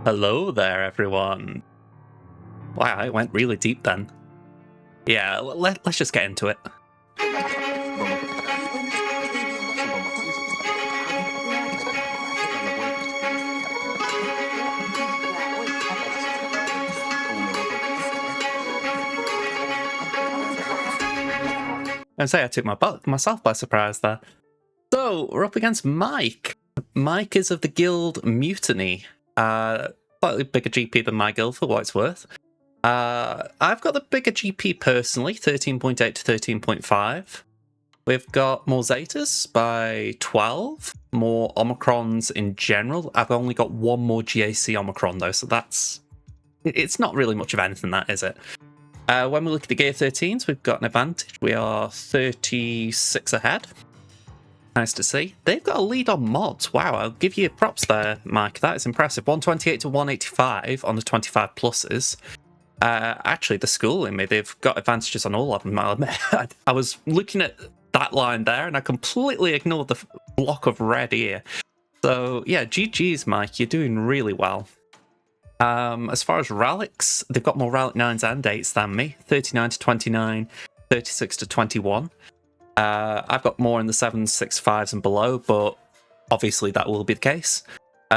Hello there, everyone. Wow, it went really deep then. Yeah, let's just get into it. I say I took myself by surprise there. So we're up against Mike. Mike is of the guild Mutiny. Slightly bigger GP than my guild for what it's worth. I've got the bigger GP personally, 13.8 to 13.5. We've got more Zetas by 12, more Omicrons in general. I've only got one more GAC Omicron though, so it's not really much of anything, that is it? When we look at the Gear 13s, we've got an advantage. We are 36 ahead. Nice to see. They've got a lead on mods. Wow, I'll give you props there, Mike. That is impressive. 128 to 185 on the 25 pluses. Actually, the school in me, they've got advantages on all of them, I'll admit. I was looking at that line there, and I completely ignored the block of red here. So, yeah, GG's, Mike. You're doing really well. As far as relics, they've got more relic 9s and 8s than me. 39 to 29, 36 to 21. I've got more in the 7s, 6, 5s and below, but obviously that will be the case.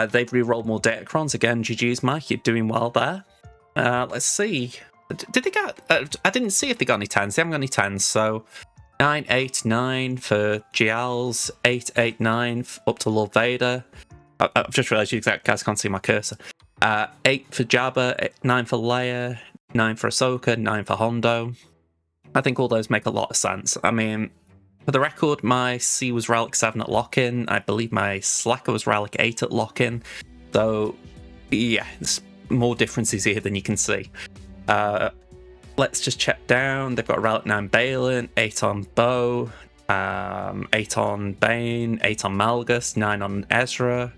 They've re-rolled more datacrons. Again, GG's, Mike. You're doing well there. Let's see. Did they get... I didn't see if they got any 10s. They haven't got any 10s, so... 9, 8, 9 for GLs. 8, 8, 9 up to Lord Vader. I've just realised you guys can't see my cursor. 8 for Jabba, 9 for Leia, 9 for Ahsoka, 9 for Hondo. I think all those make a lot of sense. I mean, for the record, my C was Relic 7 at lock-in. I believe my Slacker was Relic 8 at lock-in. So, yeah, there's more differences here than you can see. Let's just check down. They've got Relic 9 Baylan, 8 on Bo, 8 on Bane, 8 on Malgus, 9 on Ezra.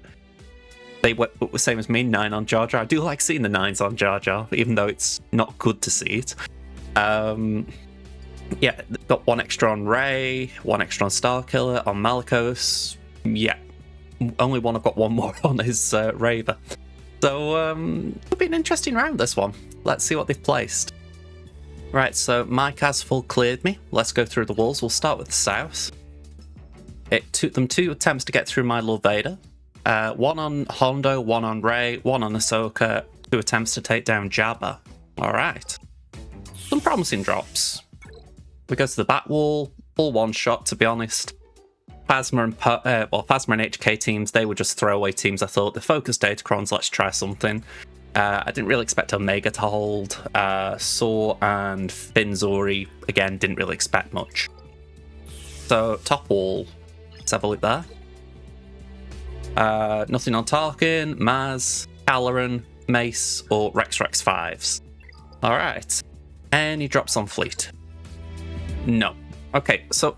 They were the same as me, 9 on Jar Jar. I do like seeing the 9s on Jar Jar, even though it's not good to see it. Yeah, got 1 extra on Rey, 1 extra on Starkiller, on Malgus. Yeah, only one I've got 1 more on is Raver. So, it'll be an interesting round, this one. Let's see what they've placed. Right, so Mike has full cleared me. Let's go through the walls. We'll start with the south. It took them 2 attempts to get through my Lord Vader. 1 on Hondo, 1 on Rey, 1 on Ahsoka, 2 attempts to take down Jabba. Alright. Some promising drops. We go to the back wall, full one-shot, to be honest. Phasma and HK teams, they were just throwaway teams, I thought. The focus datacrons, let's try something. I didn't really expect Omega to hold. Cere and Finzori, again, didn't really expect much. So, top wall, let's have a look there. Nothing on Tarkin, Maz, Kelleran, Mace, or Rex 5s. Alright. Any drops on Fleet? No. Okay, so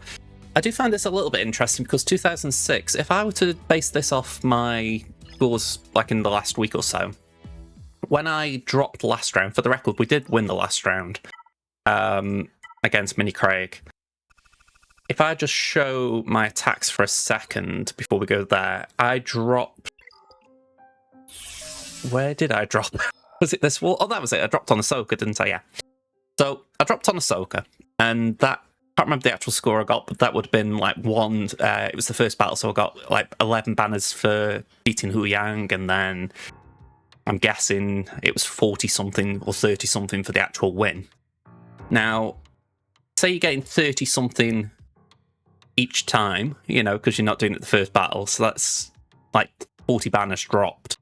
I do find this a little bit interesting because 2006, if I were to base this off my scores like in the last week or so, when I dropped last round, for the record, we did win the last round against Mini Craig. If I just show my attacks for a second before we go there, I dropped... Where did I drop? Was it this wall? Oh, that was it. I dropped on Ahsoka, didn't I? Yeah. So I dropped on Ahsoka, and that... I can't remember the actual score I got, but that would have been like 1... it was the first battle, so I got like 11 banners for beating Hu Yang, and then I'm guessing it was 40-something or 30-something for the actual win. Now, say you're getting 30-something... each time, you know, because you're not doing it the first battle, so that's like 40 banners dropped.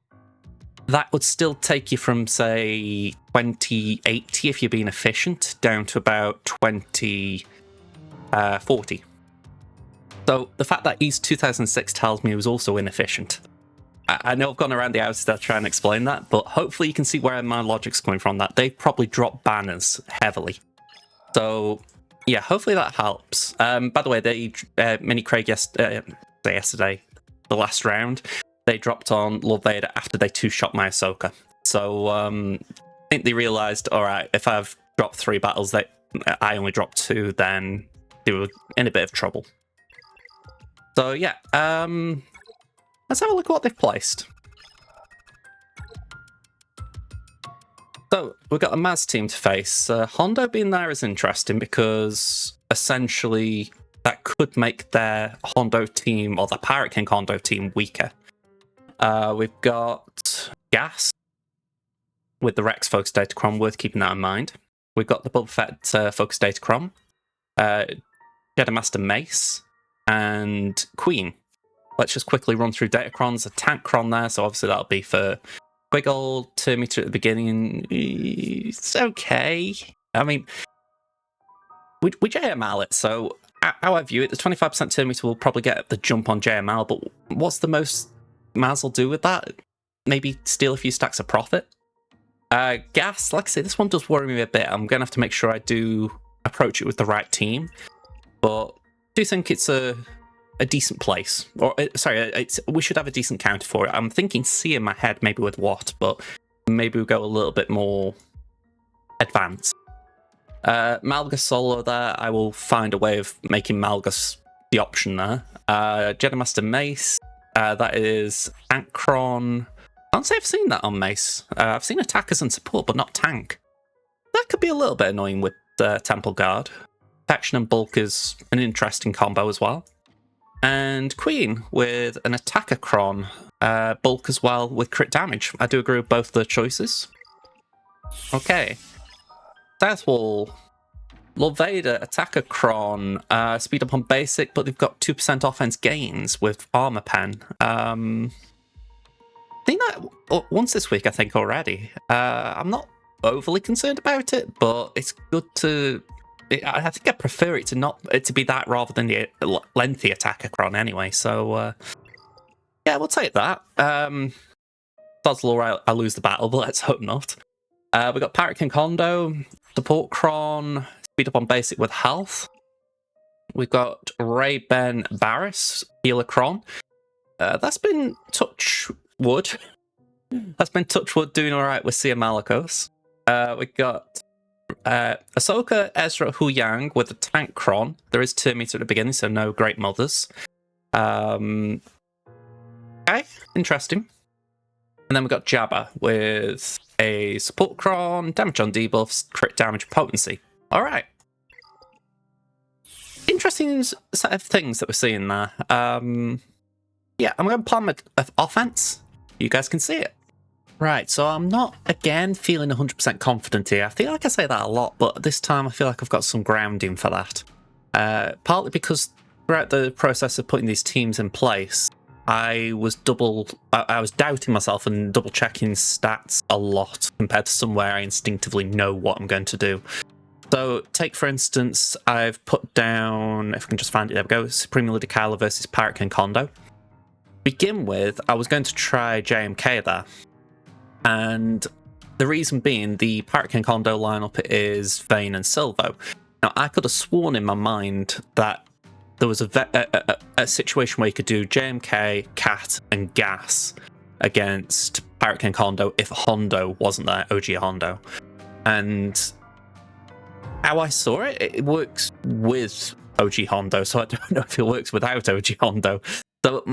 That would still take you from, say, 2080 if you're being efficient, down to about 2040. So the fact that East 2006 tells me it was also inefficient. I know I've gone around the houses to try and explain that, but hopefully you can see where my logic's coming from, that they've probably dropped banners heavily. So... yeah, hopefully that helps. By the way, they Mini Craig yesterday, the last round, they dropped on Lord Vader after they 2-shot my Ahsoka. So I think they realised, all right, if I've dropped 3 battles, that I only dropped 2, then they were in a bit of trouble. So yeah, let's have a look at what they've placed. So we've got a Maz team to face. Hondo being there is interesting because essentially that could make their Hondo team or the Pirate King Hondo team weaker. We've got Gas with the Rex Focus Datacron, worth keeping that in mind. We've got the Boba Fett Focus Datacron, Jedi Master Mace, and Queen. Let's just quickly run through Datacrons. A Tank Cron there, so obviously that'll be for Quiggle, Terminator at the beginning. It's okay. I mean, we JML it, so how I view it, the 25% Terminator will probably get the jump on JML, but what's the most Maz will do with that? Maybe steal a few stacks of profit? Gas, like I say, this one does worry me a bit. I'm going to have to make sure I do approach it with the right team, but I do think it's a decent place. Or sorry, we should have a decent counter for it. I'm thinking C in my head, maybe with what, but maybe we'll go a little bit more advanced. Malgus solo there, I will find a way of making Malgus the option there. Jedi Master Mace, that is Ankron. I can't say I've seen that on Mace. I've seen attackers and support, but not tank. That could be a little bit annoying with Temple Guard. Faction and Bulk is an interesting combo as well. And Queen with an attacker cron, Bulk as well with crit damage. I do agree with both the choices. Okay. South Wall, Lord Vader, attacker cron, speed up on basic, but they've got 2% offense gains with armor pen. I've seen that once this week, I think, already. I'm not overly concerned about it, but it's good to... I think I prefer it to be that rather than the lengthy attacker cron anyway, so yeah, we'll take that. Odds law I lose the battle, but let's hope not. We've got Pirate King Hondo, support cron, speed up on basic with health. We've got Ray Ben Barris, healer cron. That's been touch wood. That's been touch wood doing alright with Cere Malakos. We've got Ahsoka, Ezra, Hu Yang with the tank cron. There is Terminator at the beginning, so no great mothers. Okay, interesting. And then we've got Jabba with a support cron, damage on debuffs, crit damage, potency. Alright. Interesting set of things that we're seeing there. Yeah, I'm going to plan my offense. You guys can see it. Right, so I'm not, again, feeling 100% confident here. I feel like I say that a lot, but this time I feel like I've got some grounding for that. Partly because throughout the process of putting these teams in place, I was doubting myself and double-checking stats a lot compared to somewhere I instinctively know what I'm going to do. So, take for instance, I've put down, if I can just find it, there we go, Supreme Leader Kylo versus Pirate King Hondo. Begin with, I was going to try JMK there. And the reason being, the Pirate King Hondo lineup is Bane and Silvo. Now, I could have sworn in my mind that there was a situation where you could do JMK, Cat, and Gas against Pirate King Hondo if Hondo wasn't there, OG Hondo. And how I saw it, it works with OG Hondo, so I don't know if it works without OG Hondo. So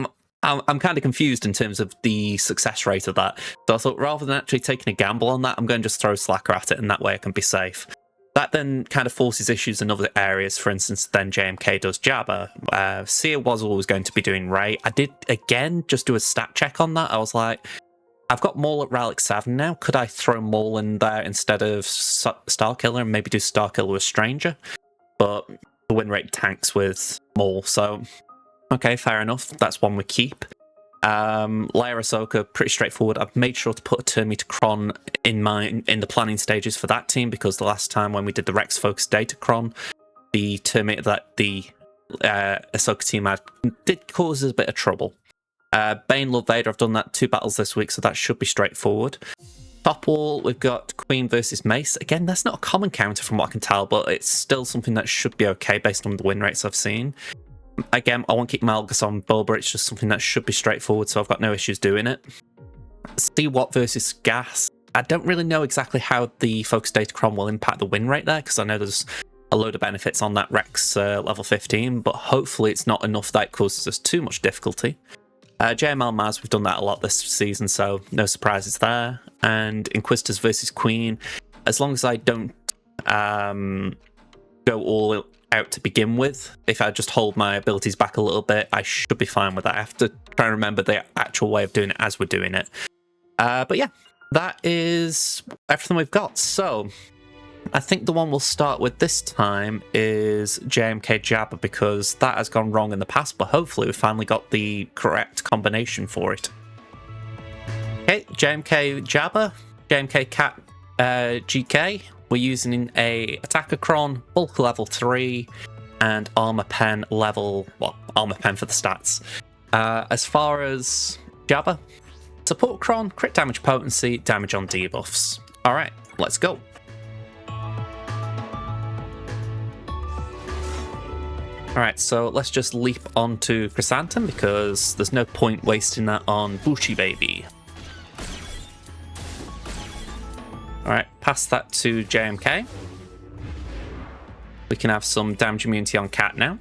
I'm kind of confused in terms of the success rate of that. So I thought rather than actually taking a gamble on that, I'm going to just throw Slacker at it, and that way I can be safe. That then kind of forces issues in other areas. For instance, then JMK does Jabba. Cere was always going to be doing Rey. I did, again, just do a stat check on that. I was like, I've got Maul at Relic 7 now. Could I throw Maul in there instead of Starkiller and maybe do Starkiller with Stranger? But the win rate tanks with Maul, so... Okay, fair enough. That's one we keep. Leia Ahsoka, pretty straightforward. I've made sure to put a Terminator Cron in the planning stages for that team because the last time when we did the Rex Focus Data Cron, the Terminator that the Ahsoka team had did cause us a bit of trouble. Bane, Lord Vader, I've done that 2 battles this week, so that should be straightforward. Top wall, we've got Queen versus Mace. Again, that's not a common counter from what I can tell, but it's still something that should be okay based on the win rates I've seen. Again, I won't keep Malgus on Boba, it's just something that should be straightforward, so I've got no issues doing it. See what versus Gas. I don't really know exactly how the Focus Datacron will impact the win rate there, because I know there's a load of benefits on that Rex level 15, but hopefully it's not enough that it causes us too much difficulty. JML Maz, we've done that a lot this season, so no surprises there. and Inquisitors versus Queen. As long as I don't go all out to begin with, if I just hold my abilities back a little bit, I should be fine with that. I have to try and remember the actual way of doing it as we're doing it. But yeah, that is everything we've got. So I think the one we'll start with this time is JMK Jabba, because that has gone wrong in the past, but hopefully we finally got the correct combination for it. Okay, JMK Jabba, JMK Cat GK. We're using a Attacker-Cron, Bulk level 3, and Armor Pen level... well, Armor Pen for the stats. As far as Jabba, Support Cron, crit damage potency, damage on debuffs. Alright, let's go. Alright, so let's just leap onto Chrysanthemum, because there's no point wasting that on Bushi Baby. Alright, pass that to JMK. We can have some damage immunity on Cat now.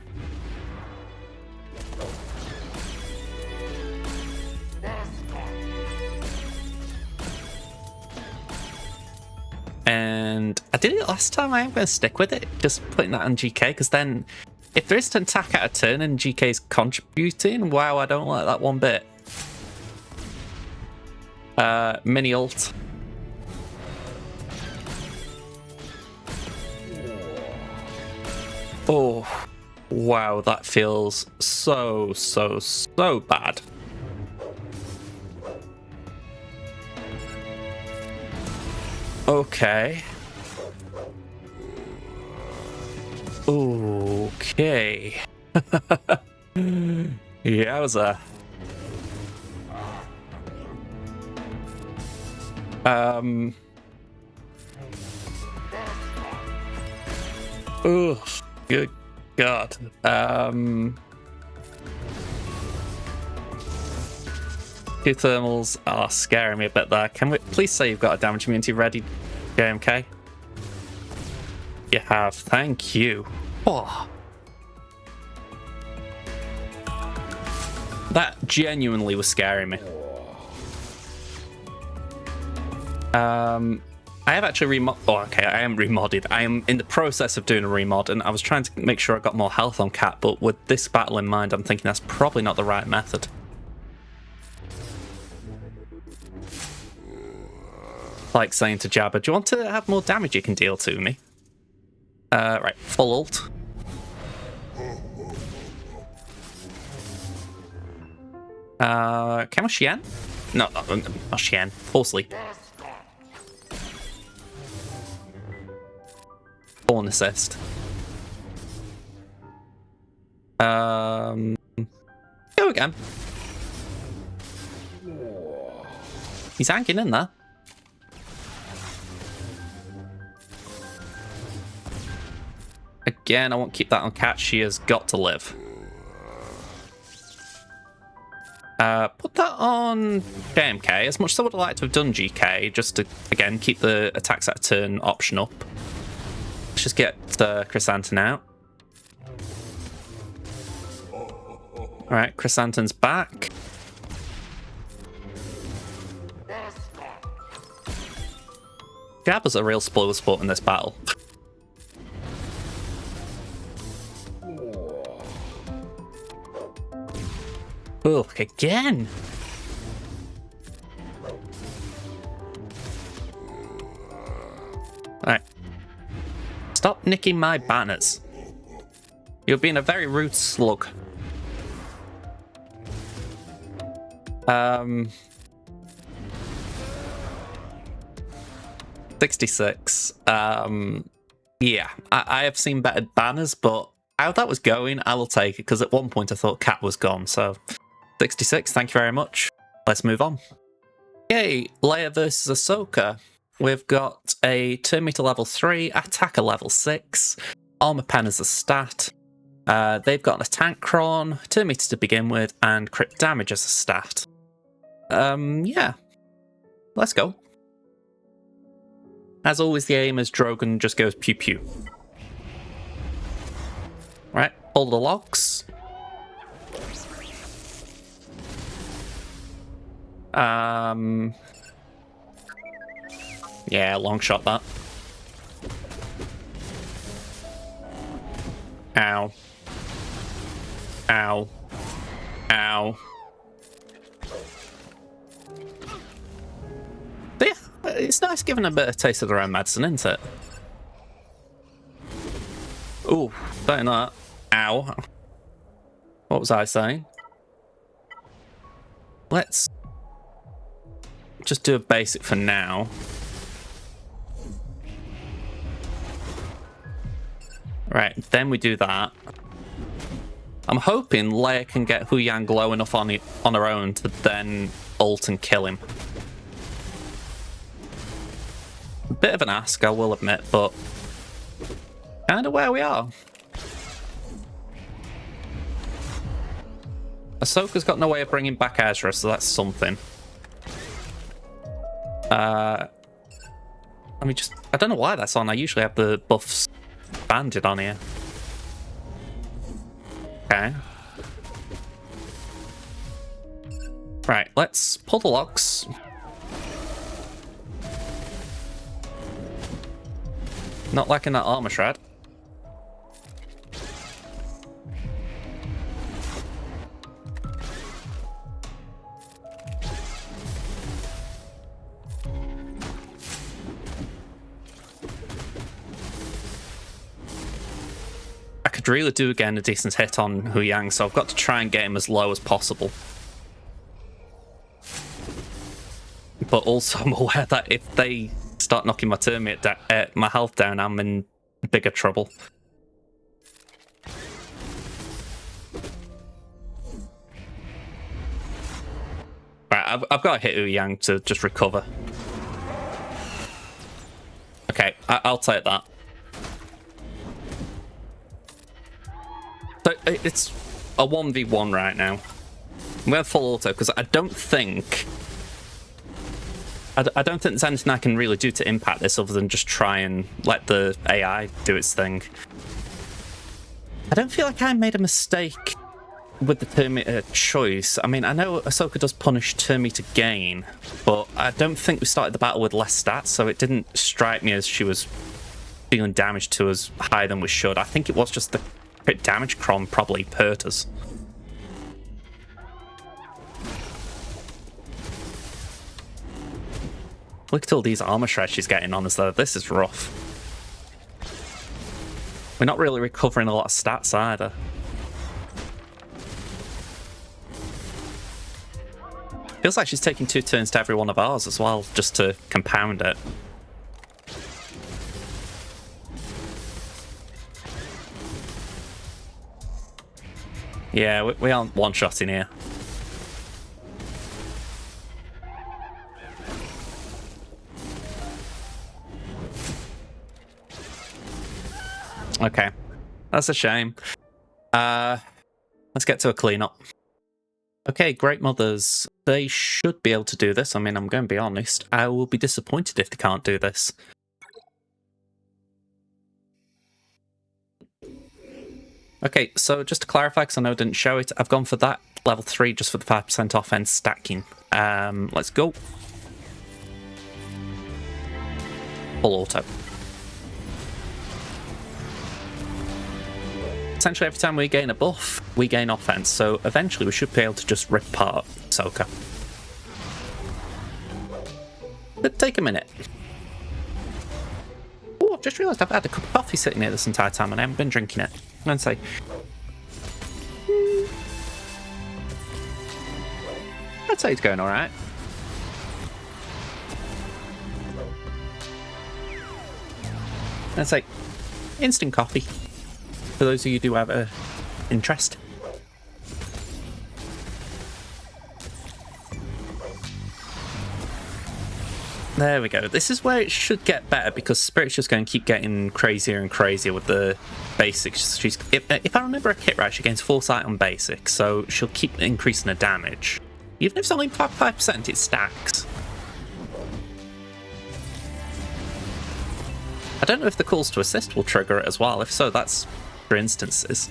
And I did it last time, I am going to stick with it, just putting that on GK, because then if there is an attack out of turn and GK's contributing, wow, I don't like that one bit. Mini ult. Oh, wow, that feels so bad. Okay. Okay. Yowza. Oh, good God. Two thermals are scaring me a bit there. Can we please say you've got a damage immunity ready, JMK? You have, thank you. Oh. That genuinely was scaring me. I have actually oh, okay, I am remodded. I am in the process of doing a remod, and I was trying to make sure I got more health on Cat, but with this battle in mind, I'm thinking that's probably not the right method. Like saying to Jabba, do you want to have more damage you can deal to me? Right, full ult. Can I Shien? No, not Shien. Full sleep. Born assist. Go again. He's hanging in there. Again, I won't keep that on Cat. She has got to live. Put that on JMK. As much as I would have liked to have done GK, just to, again, keep the attacks at a turn option up. Let's just get Chrysanthemum out. Alright, Chrysanthemum's back. Jabba's a real spoiler sport in this battle. Oh, again! Alright. Stop nicking my banners. You're being a very rude slug. 66. Yeah, I have seen better banners, but how that was going, I will take it, because at one point I thought Cat was gone, so 66, thank you very much. Let's move on. Okay, Leia versus Ahsoka. We've got a turn meter level 3, attacker level 6, armor pen as a stat. They've got an attack-cron, turn meter to begin with, and crit damage as a stat. Yeah. Let's go. As always, the aim is Drogon just goes pew pew. Right, pull the logs. Yeah, long shot that. Ow. Ow. Ow. But yeah, it's nice giving a bit of taste of their own medicine, isn't it? Ooh, don't know that. Ow. What was I saying? Let's just do a basic for now. Right, then we do that. I'm hoping Leia can get Hu Yang low enough on her own to then ult and kill him. A bit of an ask, I will admit, but kind of where we are. Ahsoka's got no way of bringing back Ezra, so that's something. Let me just... I don't know why that's on. I usually have the buffs banded on here. Okay. Right, let's pull the locks. Not liking that armor shred. I could really do again a decent hit on Hu Yang, so I've got to try and get him as low as possible. But also I'm aware that if they start knocking my my health down, I'm in bigger trouble. Right, I've got to hit Hu Yang to just recover. Okay, I'll take that. So it's a 1v1 right now. I'm going to full auto because I don't think there's anything I can really do to impact this other than just try and let the AI do its thing. I don't feel like I made a mistake with the turn meter choice. I mean, I know Ahsoka does punish turn meter gain, but I don't think we started the battle with less stats, so it didn't strike me as she was dealing damage to us higher than we should. I think it was just the crit damage cron probably hurt us. Look at all these armor shreds she's getting on us though. This is rough. We're not really recovering a lot of stats either. Feels like she's taking 2 turns to every one of ours as well, just to compound it. Yeah, we aren't one-shotting here. Okay, that's a shame. Let's get to a cleanup. Okay, Great Mothers. They should be able to do this. I mean, I'm going to be honest. I will be disappointed if they can't do this. Okay, so just to clarify, because I know I didn't show it, I've gone for that level 3 just for the 5% offense stacking. Let's go. Full auto. Essentially, every time we gain a buff, we gain offense, so eventually we should be able to just rip apart Ahsoka. But take a minute. Oh, I've just realised I've had a cup of coffee sitting here this entire time and I haven't been drinking it. I'm going to say... I'd say it's going alright. I'd say instant coffee. For those of you who do have an interest. There we go. This is where it should get better because Spirit's just going to keep getting crazier and crazier with the basics. If I remember her kit right, she gains foresight on basic, so she'll keep increasing her damage. Even if it's only 5%, it stacks. I don't know if the calls to assist will trigger it as well. If so, that's for instances.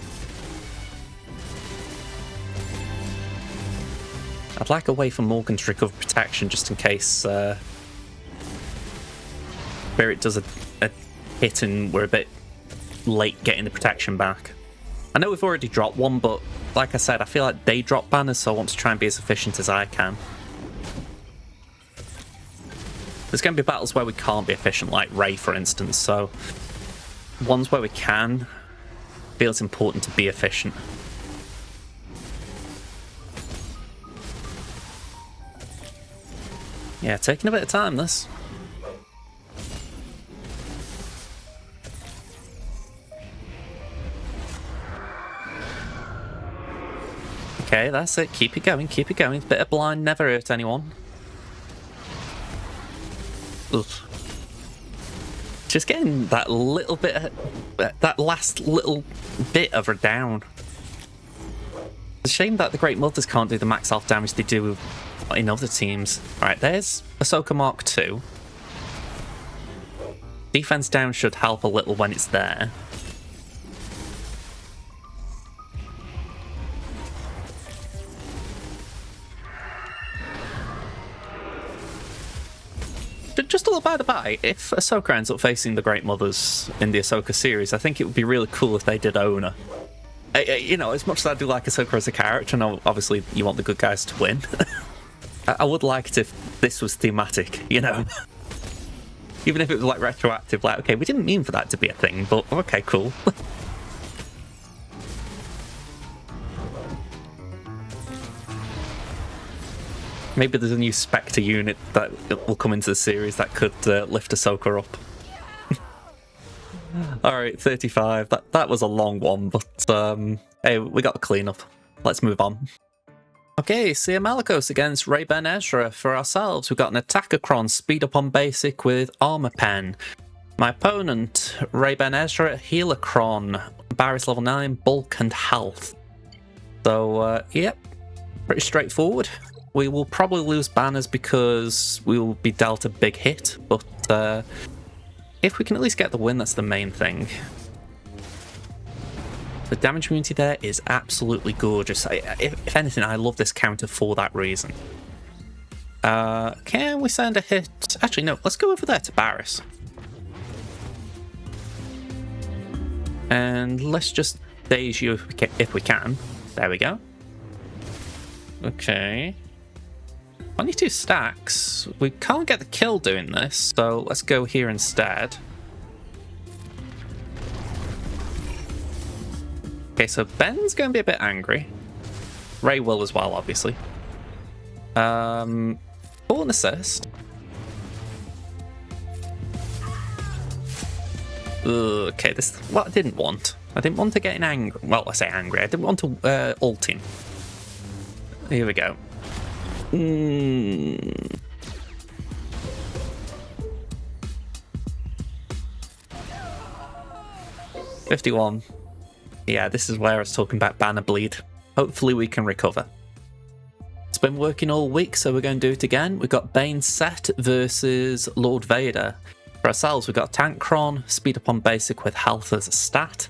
I'd like a way for Morgan to recover protection just in case Spirit does a hit and we're a bit late getting the protection back. I know we've already dropped one, but like I said, I feel like they drop banners, so I want to try and be as efficient as I can. There's going to be battles where we can't be efficient, like Rey, for instance, so ones where we can, feels important to be efficient. Yeah, taking a bit of time, this. Okay, that's it. Keep it going, keep it going. Bit of blind never hurt anyone. Ugh. Just getting that little bit, that last little bit of her down. It's a shame that the Great Mothers can't do the max health damage they do in other teams. Alright, there's Ahsoka Mark II. Defense down should help a little when it's there. Just a little by the by, if Ahsoka ends up facing the Great Mothers in the Ahsoka series, I think it would be really cool if they did own her. You know, as much as I do like Ahsoka as a character, and obviously you want the good guys to win, I would like it if this was thematic, you know? Even if it was like retroactive, like, okay, we didn't mean for that to be a thing, but okay, cool. Maybe there's a new Spectre unit that will come into the series that could lift Ahsoka up. Alright, 35. That was a long one, but hey, we got the cleanup. Let's move on. Okay, Cere Malgus against Revan Ezra. For ourselves, we've got an Datacron speed up on basic with armor pen. My opponent, Revan Ezra, Healercron, Barris level 9, bulk and health. So, yep, pretty straightforward. We will probably lose banners because we will be dealt a big hit, but if we can at least get the win, that's the main thing. The damage immunity there is absolutely gorgeous. If anything, I love this counter for that reason. Can we send a hit? Actually, no, let's go over there to Barris. And let's just daze you if we can. There we go. Okay. Only 2 stacks. We can't get the kill doing this, so let's go here instead. Okay, so Ben's going to be a bit angry. Rey will as well, obviously. Full assist. Okay, this is what I didn't want. I didn't want to get in angry. Well, I say angry. I didn't want to ult him. Here we go. 51. Yeah, this is where I was talking about banner bleed. Hopefully we can recover. It's been working all week, so we're going to do it again. We've got Bane set versus Lord Vader. For ourselves, we've got Tankron, speed up on basic with health as a stat.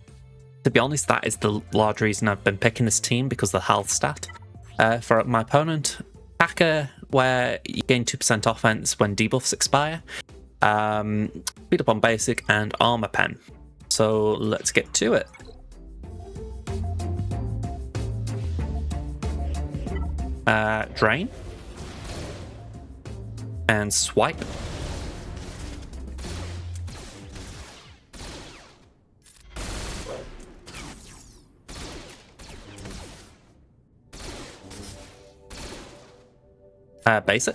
To be honest, that is the large reason I've been picking this team, because of the health stat. For my opponent, Hacker, where you gain 2% offense when debuffs expire. Speed up on basic and armor pen. So let's get to it. Drain. And swipe. Basic.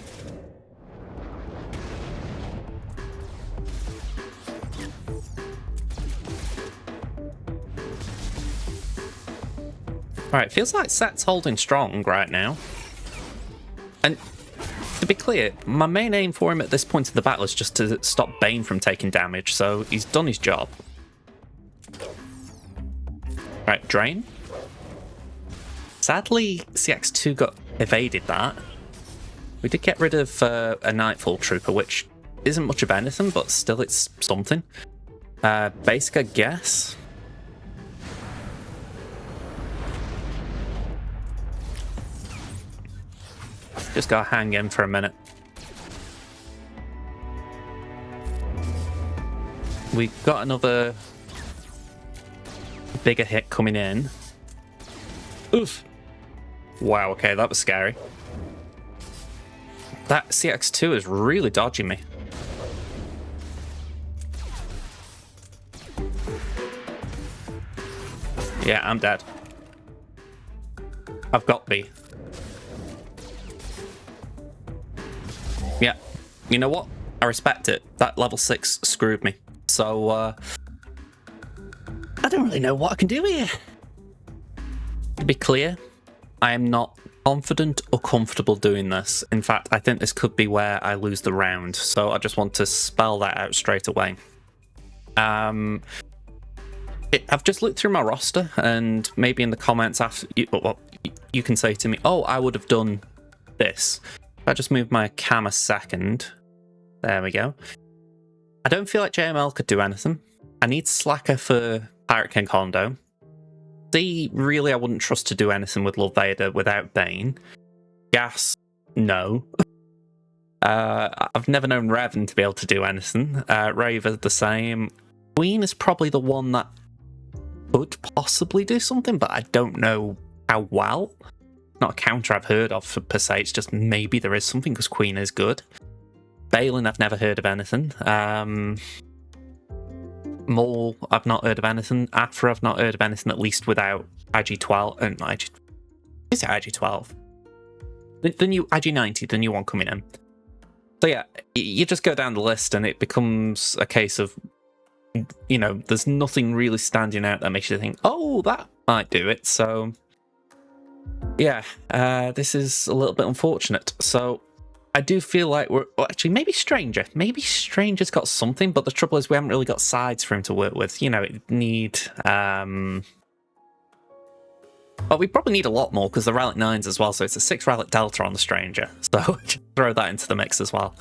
Alright, feels like Set's holding strong right now. And to be clear, my main aim for him at this point in the battle is just to stop Bane from taking damage, so he's done his job. Right, Drain. Sadly, CX2 got evaded that. We did get rid of a Nightfall Trooper, which isn't much of anything, but still it's something. Basic, I guess. Just gotta hang in for a minute. we got another bigger hit coming in. Oof. Wow, okay, that was scary. That CX2 is really dodging me. Yeah, I'm dead. I've got B. Yeah, you know what? I respect it. That level 6 screwed me. So, I don't really know what I can do here. To be clear, I am not confident or comfortable doing this. In fact, I think this could be where I lose the round. So I just want to spell that out straight away. I've just looked through my roster, and maybe in the comments after, you can say to me, oh, I would have done this. If I just move my cam a second. There we go. I don't feel like JML could do anything. I need Slacker for Pirate King Hondo. C, really, I wouldn't trust to do anything with Lord Vader without Bane. Gas, no. I've never known Revan to be able to do anything. Raver, the same. Queen is probably the one that could possibly do something, but I don't know how well. Not a counter I've heard of per se, it's just maybe there is something because Queen is good. Baylan, I've never heard of anything. Maul, I've not heard of anything. Afra, I've not heard of anything, at least without IG-12. Is it IG-12? The new IG-90, the new one coming in. So yeah, you just go down the list and it becomes a case of, you know, there's nothing really standing out that makes you think, oh, that might do it. So yeah, this is a little bit unfortunate. So I do feel like we're actually maybe Stranger. Maybe Stranger's got something, but the trouble is we haven't really got sides for him to work with. You know, it need. Well, we probably need a lot more because the Relic 9s as well. So it's a 6 Relic Delta on the Stranger. So just throw that into the mix as well.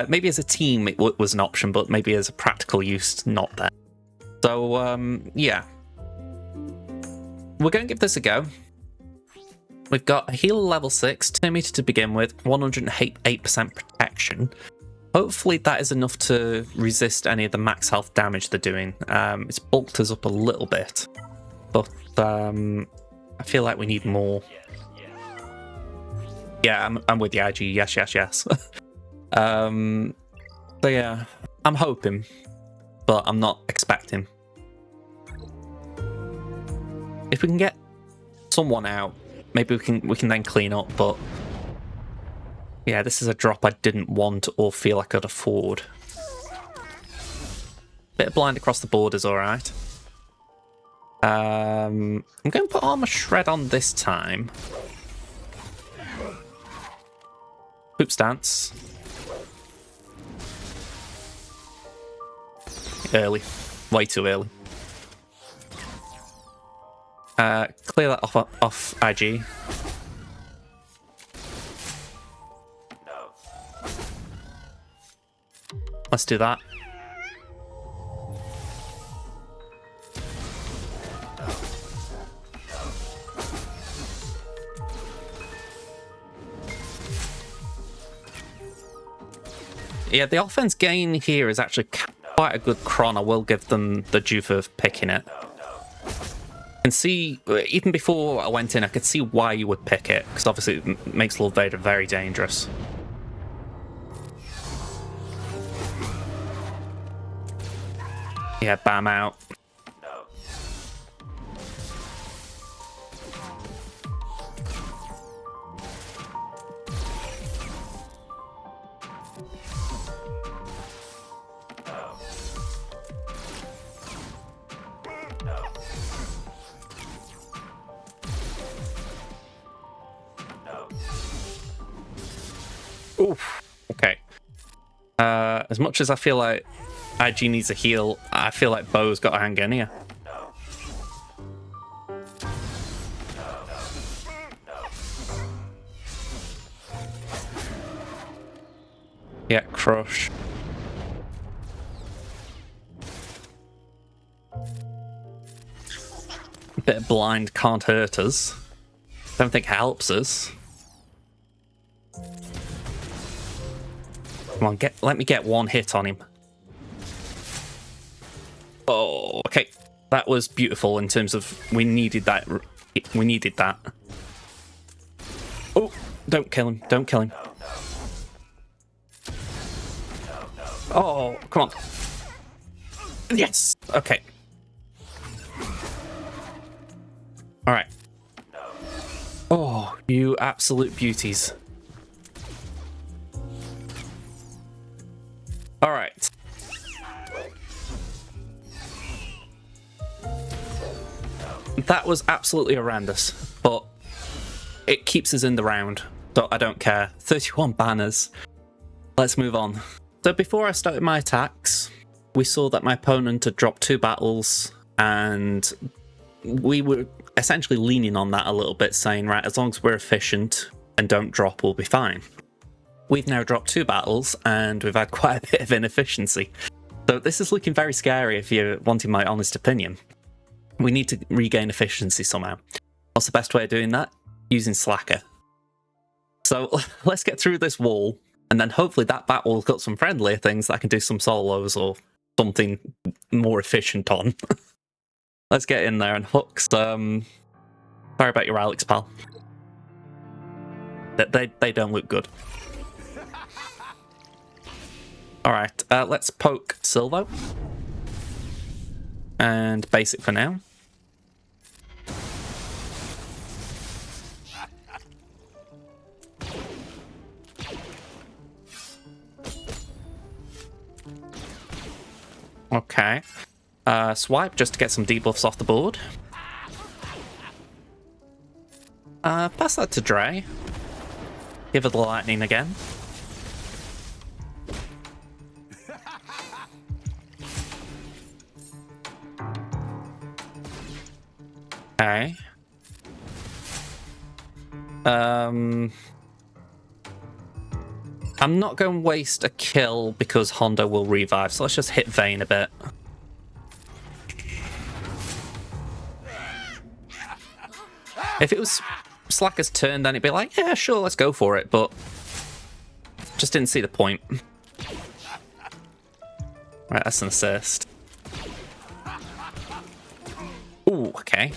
Maybe as a team it was an option, but maybe as a practical use, not there. So yeah, we're going to give this a go. We've got a heal level 6, 2 meter to begin with, 108% protection. Hopefully that is enough to resist any of the max health damage they're doing. It's bulked us up a little bit, but I feel like we need more. Yeah, I'm with the IG. Yes, yes, yes. So yeah, I'm hoping, but I'm not expecting. If we can get someone out, maybe we can then clean up, but yeah, this is a drop I didn't want or feel I could afford. Bit of blind across the board is alright. I'm going to put Armor Shred on this time. Hoop stance. Early. Way too early. Clear that off IG. Let's do that. Yeah, the offense gain here is actually quite a good cron. I will give them the due for picking it. I can see, even before I went in, I could see why you would pick it, because obviously it makes Lord Vader very dangerous. Yeah, bam out. Oof. Okay. As much as I feel like IG needs a heal, I feel like Bo's got a hang in here. Yeah, crush. A bit of blind can't hurt us. Don't think helps us. Come on, let me get one hit on him. Oh, okay. That was beautiful in terms of we needed that. We needed that. Oh, don't kill him. Don't kill him. Oh, come on. Yes. Okay. All right. Oh, you absolute beauties. All right. That was absolutely horrendous, but it keeps us in the round. So I don't care. 31 banners. Let's move on. So before I started my attacks, we saw that my opponent had dropped 2 battles, and we were essentially leaning on that a little bit, saying, right, as long as we're efficient and don't drop, we'll be fine. We've now dropped 2 battles, and we've had quite a bit of inefficiency. So this is looking very scary if you're wanting my honest opinion. We need to regain efficiency somehow. What's the best way of doing that? Using Slacker. So let's get through this wall, and then hopefully that battle will got some friendlier things that I can do some solos or something more efficient on. Let's get in there, and Hooks, sorry about your Alex, pal. They don't look good. Alright, let's poke Silvo. And basic for now. Okay. Swipe just to get some debuffs off the board. Pass that to Dre. Give her the lightning again. Okay. I'm not going to waste a kill because Hondo will revive, so let's just hit Vane a bit. If it was Slacker's turn, then it'd be like, yeah, sure, let's go for it, but just didn't see the point. Right, that's an assist. Ooh, okay.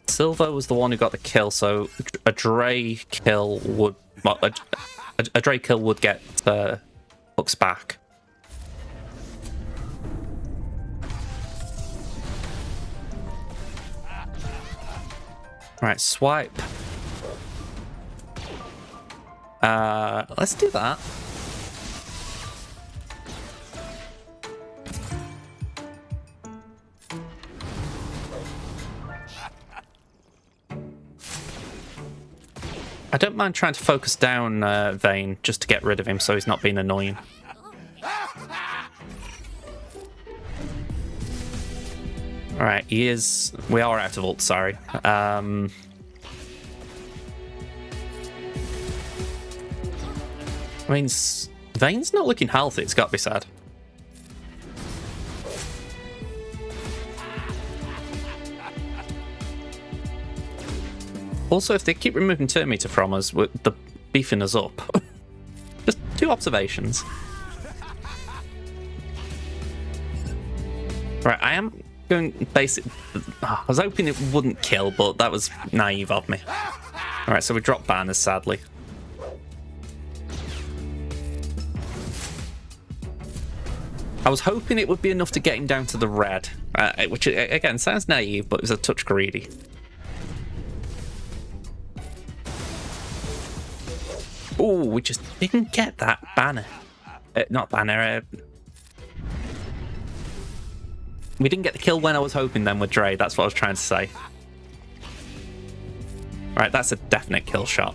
Silva was the one who got the kill, so a Dre kill would... Well, a Dre kill would get Hooks back. Right, swipe. Let's do that. I don't mind trying to focus down Vane just to get rid of him so he's not being annoying. Alright, he is... We are out of ult, sorry. I mean, Vane's not looking healthy, it's got to be sad. Also, if they keep removing turn meter from us, they're beefing us up. Just 2 observations. Right, I am going basic... I was hoping it wouldn't kill, but that was naive of me. Alright, so we dropped banners, sadly. I was hoping it would be enough to get him down to the red, which, again, sounds naive, but it was a touch greedy. Oh, we just didn't get that banner. Not banner. We didn't get the kill when I was hoping then with Dre. That's what I was trying to say. Right, that's a definite kill shot.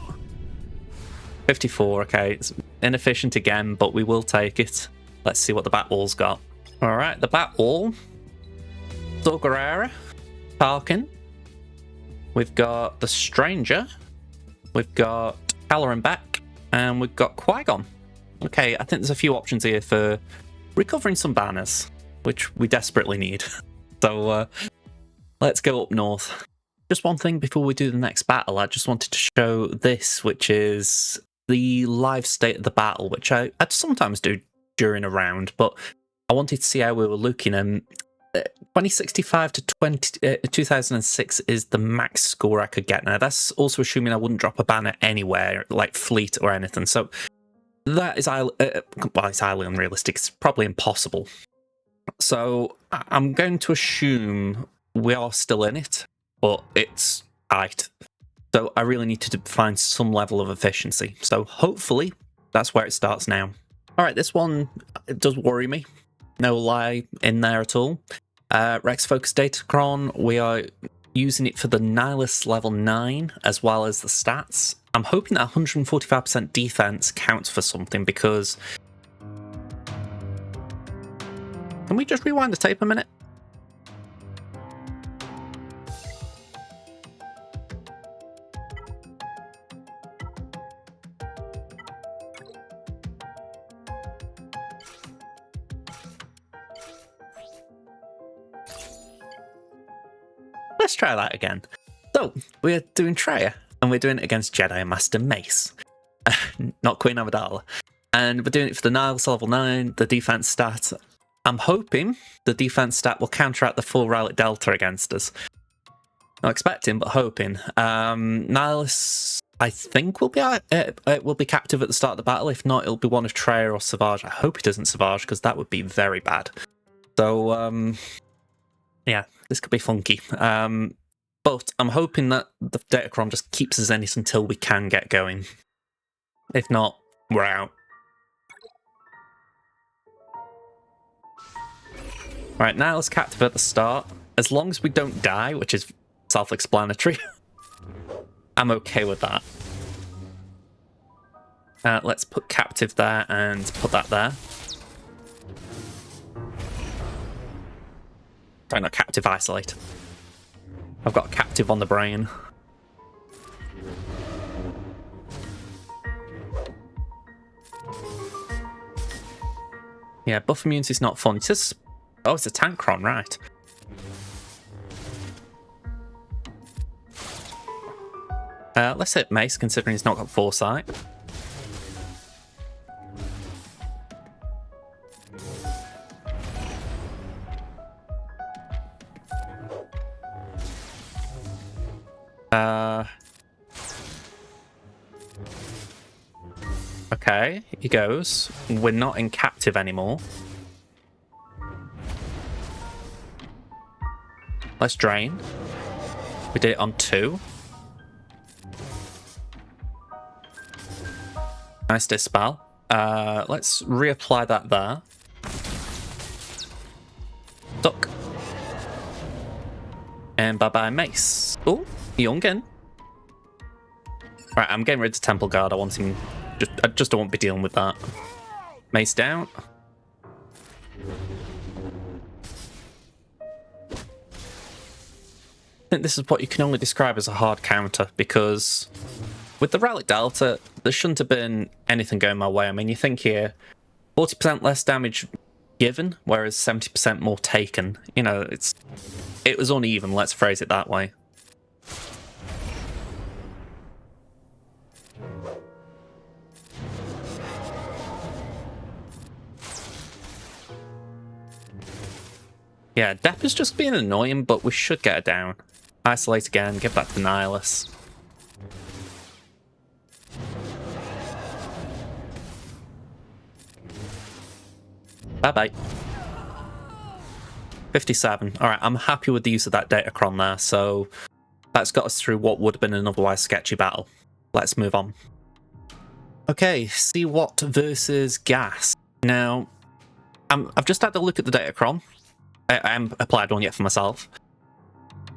54, okay. It's inefficient again, but we will take it. Let's see what the Batwall's got. Alright, the Batwall. Cere, Tarkin. We've got the Stranger. We've got Kelleran Beq. And we've got Qui-Gon. Okay, I think there's a few options here for recovering some banners, which we desperately need. So let's go up north. Just one thing before we do the next battle, I just wanted to show this, which is the live state of the battle, which I sometimes do during a round, but I wanted to see how we were looking, and 2065 to 2006 is the max score I could get. Now, that's also assuming I wouldn't drop a banner anywhere, like fleet or anything. So that is, well, it's highly unrealistic. It's probably impossible. So I'm going to assume we are still in it, but it's tight. So I really need to find some level of efficiency. So hopefully that's where it starts now. All right, this one, it does worry me. No lie in there at all. Rex Focus Datacron, we are using it for the Nihilus level 9 as well as the stats. I'm hoping that 145% defense counts for something, because... Can we just rewind the tape a minute? Let's try that again. So, we're doing Traya, and we're doing it against Jedi Master Mace. Not Queen Amidala. And we're doing it for the Nihilus level 9, the defense stat. I'm hoping the defense stat will counteract the full Relic Delta against us. Not expecting, but hoping. Nihilus, I think, will be captive at the start of the battle. If not, it'll be one of Traya or Savage. I hope it isn't Savage, because that would be very bad. So, yeah, this could be funky. But I'm hoping that the Datacron just keeps us in it until we can get going. If not, we're out. Right, now let's captive at the start. As long as we don't die, which is self-explanatory, I'm okay with that. Let's put captive there and put that there. Sorry, not captive, isolate. I've got captive on the brain. Yeah, buff immunity is not fun. It says, oh, it's a Tankron, right. Let's hit Mace, considering he's not got foresight. Okay, he goes. We're not in captive anymore. Let's drain. We did it on 2. Nice dispel. Let's reapply that there. Duck. And bye-bye Mace. Oh, Youngin. Right, I'm getting rid of Temple Guard. I want him... I just don't want to be dealing with that. Mace down. I think this is what you can only describe as a hard counter, because with the Relic Delta, there shouldn't have been anything going my way. I mean, you think here, 40% less damage given, whereas 70% more taken. You know, it was uneven, let's phrase it that way. Yeah, Depp is just being annoying, but we should get it down. Isolate again, give that to Nihilus. Bye-bye. 57. Alright, I'm happy with the use of that Datacron there, so that's got us through what would have been an otherwise sketchy battle. Let's move on. Okay, SWGOH versus Gas. Now, I've just had a look at the Datacron. I haven't applied one yet for myself.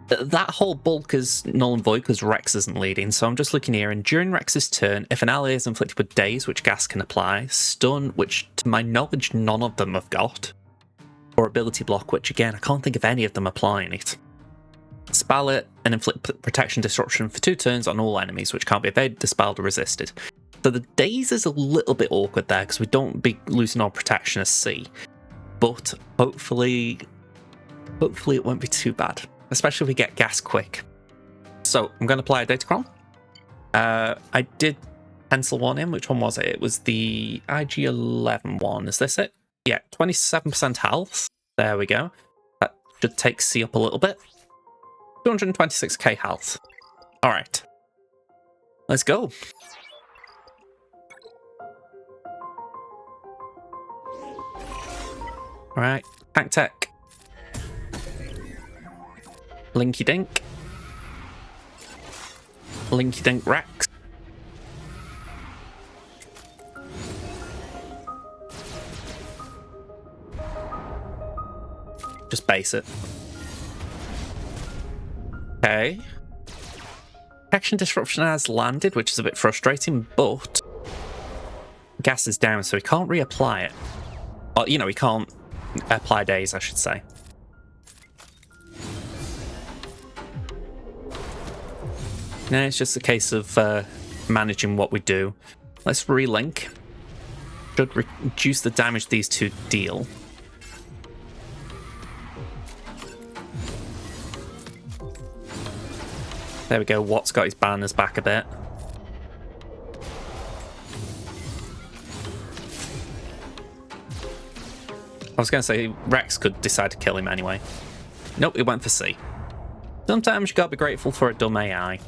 That whole bulk is null and void because Rex isn't leading, so I'm just looking here, and during Rex's turn, if an ally is inflicted with daze, which Gas can apply, stun, which to my knowledge none of them have got, or ability block, which again I can't think of any of them applying it, spell it and inflict protection disruption for 2 turns on all enemies, which can't be evaded, dispelled, or resisted. So the daze is a little bit awkward there because we don't be losing our protection as C, but hopefully it won't be too bad. Especially if we get Gas quick. So, I'm going to apply a Datacron. I did pencil one in. Which one was it? It was the IG-11 one. Is this it? Yeah, 27% health. There we go. That should take C up a little bit. 226k health. Alright. Let's go. Alright, tank tech. Linky Dink. Linky Dink Rex. Just base it. Okay. Action disruption has landed, which is a bit frustrating, but gas is down, so he can't reapply it. Or, you know, he can't apply days, I should say. No, it's just a case of managing what we do. Let's relink. Should reduce the damage these two deal. There we go, Watt's got his banners back a bit. I was going to say, Rex could decide to kill him anyway. Nope, he went for C. Sometimes you gotta be grateful for a dumb AI.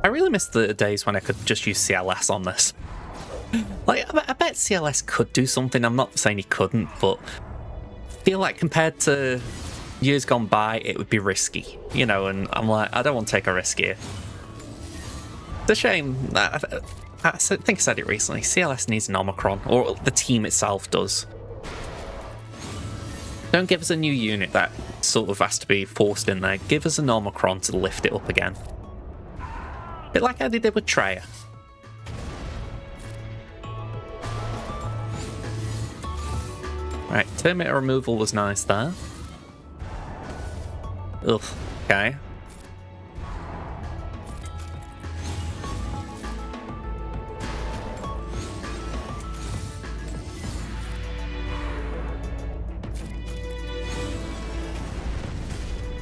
I really miss the days when I could just use CLS on this. Like, I bet CLS could do something. I'm not saying he couldn't, but I feel like compared to years gone by, it would be risky, you know, and I'm like, I don't want to take a risk here. It's a shame. I think I said it recently. CLS needs an Omicron, or the team itself does. Don't give us a new unit that sort of has to be forced in there. Give us an Omicron to lift it up again. A bit like how they did with Traya. Right, Terminator removal was nice there. Ugh, okay.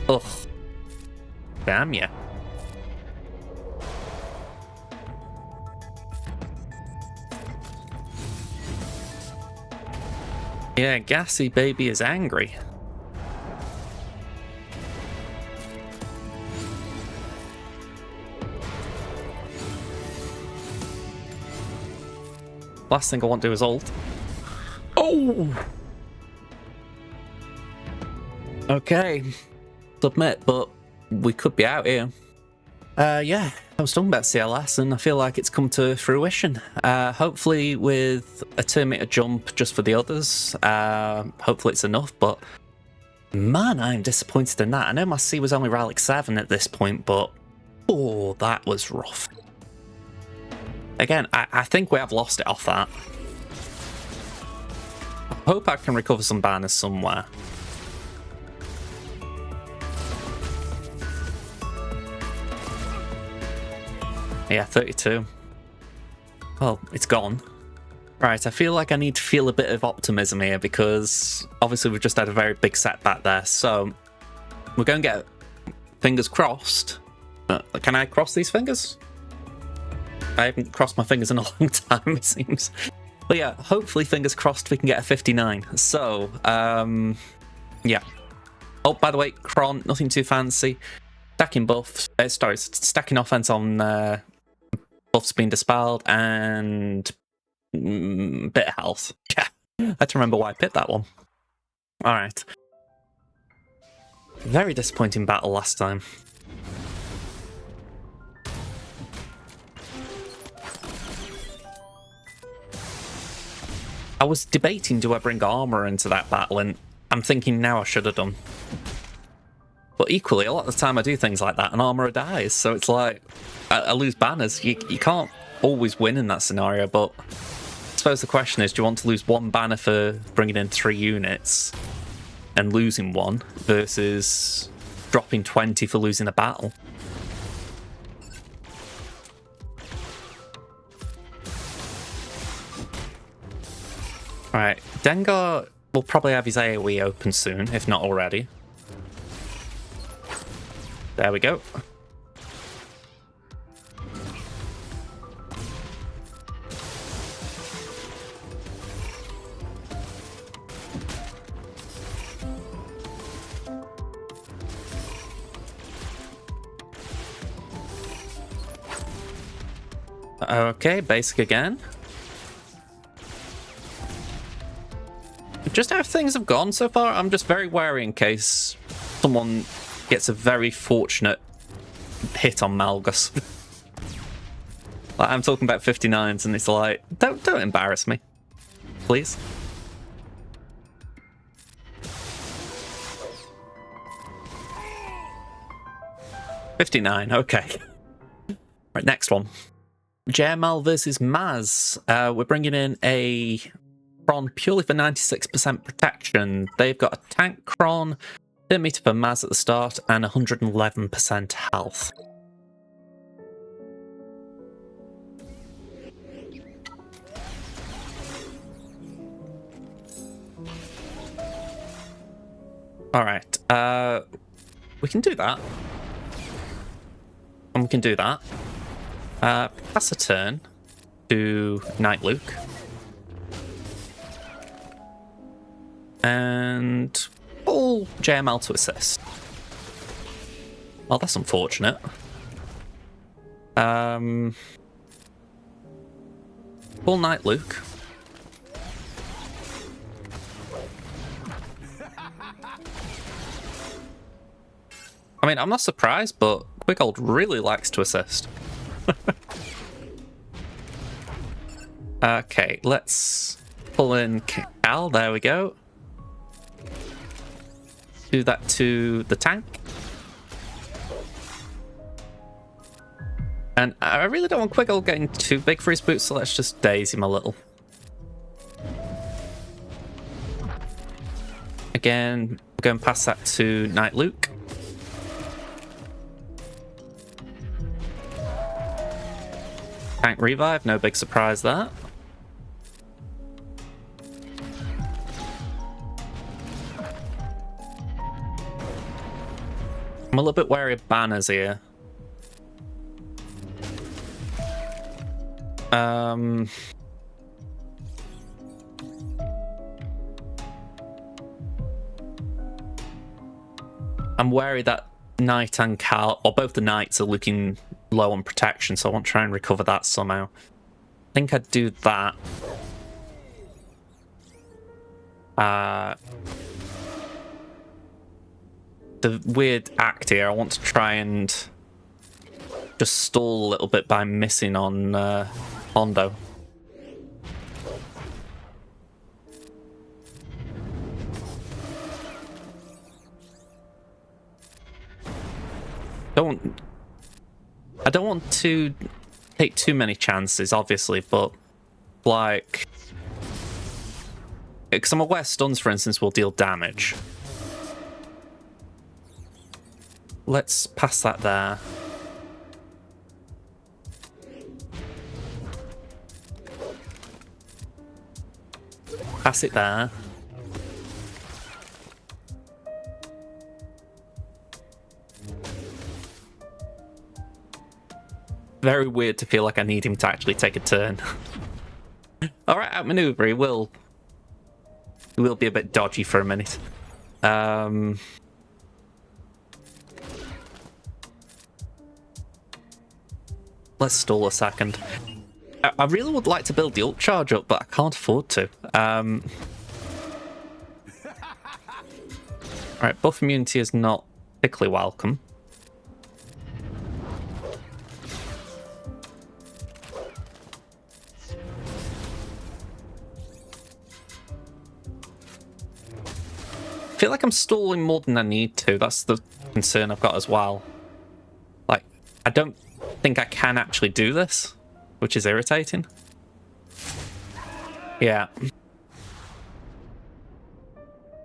Ugh. Damn ya. Yeah, Gassy Baby is angry. Last thing I want to do is ult. Oh! Okay. Submit, but we could be out here. Yeah, I was talking about CLS and I feel like it's come to fruition. Hopefully with a 2-meter jump just for the others. Hopefully it's enough, but man, I'm disappointed in that. I know my C was only Relic 7 at this point, but oh, that was rough. Again, I think we have lost it off that. I hope I can recover some banners somewhere. Yeah, 32. Well, it's gone. Right, I feel like I need to feel a bit of optimism here because obviously we've just had a very big setback there. So we're going to get fingers crossed. Can I cross these fingers? I haven't crossed my fingers in a long time, it seems. But yeah, hopefully, fingers crossed, we can get a 59. So, yeah. Oh, by the way, Kron, nothing too fancy. Stacking buffs. Sorry, stacking offense on buffs being dispelled and bit of health. Yeah, I had to remember why I picked that one. All right. Very disappointing battle last time. I was debating, do I bring armor into that battle, and I'm thinking now I should have done. But equally, a lot of the time I do things like that and armor dies, so it's like, I lose banners. You can't always win in that scenario, but I suppose the question is, do you want to lose one banner for bringing in 3 units and losing one versus dropping 20 for losing a battle? Right, Dengar will probably have his AoE open soon, if not already. There we go. Okay, basic again. Just how things have gone so far, I'm just very wary in case someone gets a very fortunate hit on Malgus. Like, I'm talking about 59s and it's like, don't embarrass me, please. $59, okay. Right, next one. JML versus Maz. We're bringing in a Cron purely for 96% protection. They've got a tank Cron, 10 meter for Maz at the start, and 111% health. Alright, we can do that. And we can do that. Pass a turn to Knight Luke. And pull JML to assist. Well, that's unfortunate. Pull Knight Luke. I mean, I'm not surprised, but Qui-Gon really likes to assist. Okay, let's pull in Cal. There we go. Do that to the tank. And I really don't want Qui-Gon getting too big for his boots, so let's just daze him a little. Again, we're going past that to Knight Luke. Tank revive, no big surprise there. I'm a little bit wary of banners here. I'm wary that Knight and Cal, or both the Knights, are looking low on protection, so I want to try and recover that somehow. I think I'd do that. The weird act here, I want to try and just stall a little bit by missing on Hondo. I don't want to take too many chances, obviously, but like, because I'm aware stuns, for instance, will deal damage. Let's pass that there. Pass it there. Very weird to feel like I need him to actually take a turn. Alright, outmaneuver, he will be a bit dodgy for a minute. Let's stall a second. I really would like to build the ult charge up, but I can't afford to. Alright, buff immunity is not particularly welcome. I feel like I'm stalling more than I need to. That's the concern I've got as well. Like, I don't think I can actually do this, which is irritating. Yeah.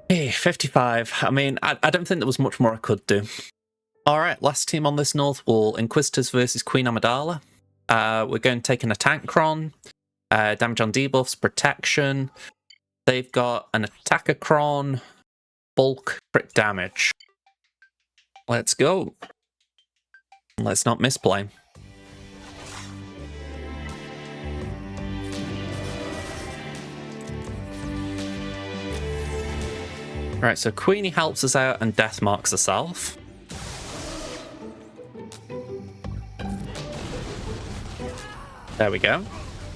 Hey, 55. I mean, I don't think there was much more I could do. Alright, last team on this North Wall. Inquisitors versus Queen Amidala. We're going taking a tank Cron. Damage on debuffs, protection. They've got an attacker Cron. Bulk crit damage. Let's go. Let's not misplay. Right, so Queenie helps us out and death marks herself. There we go.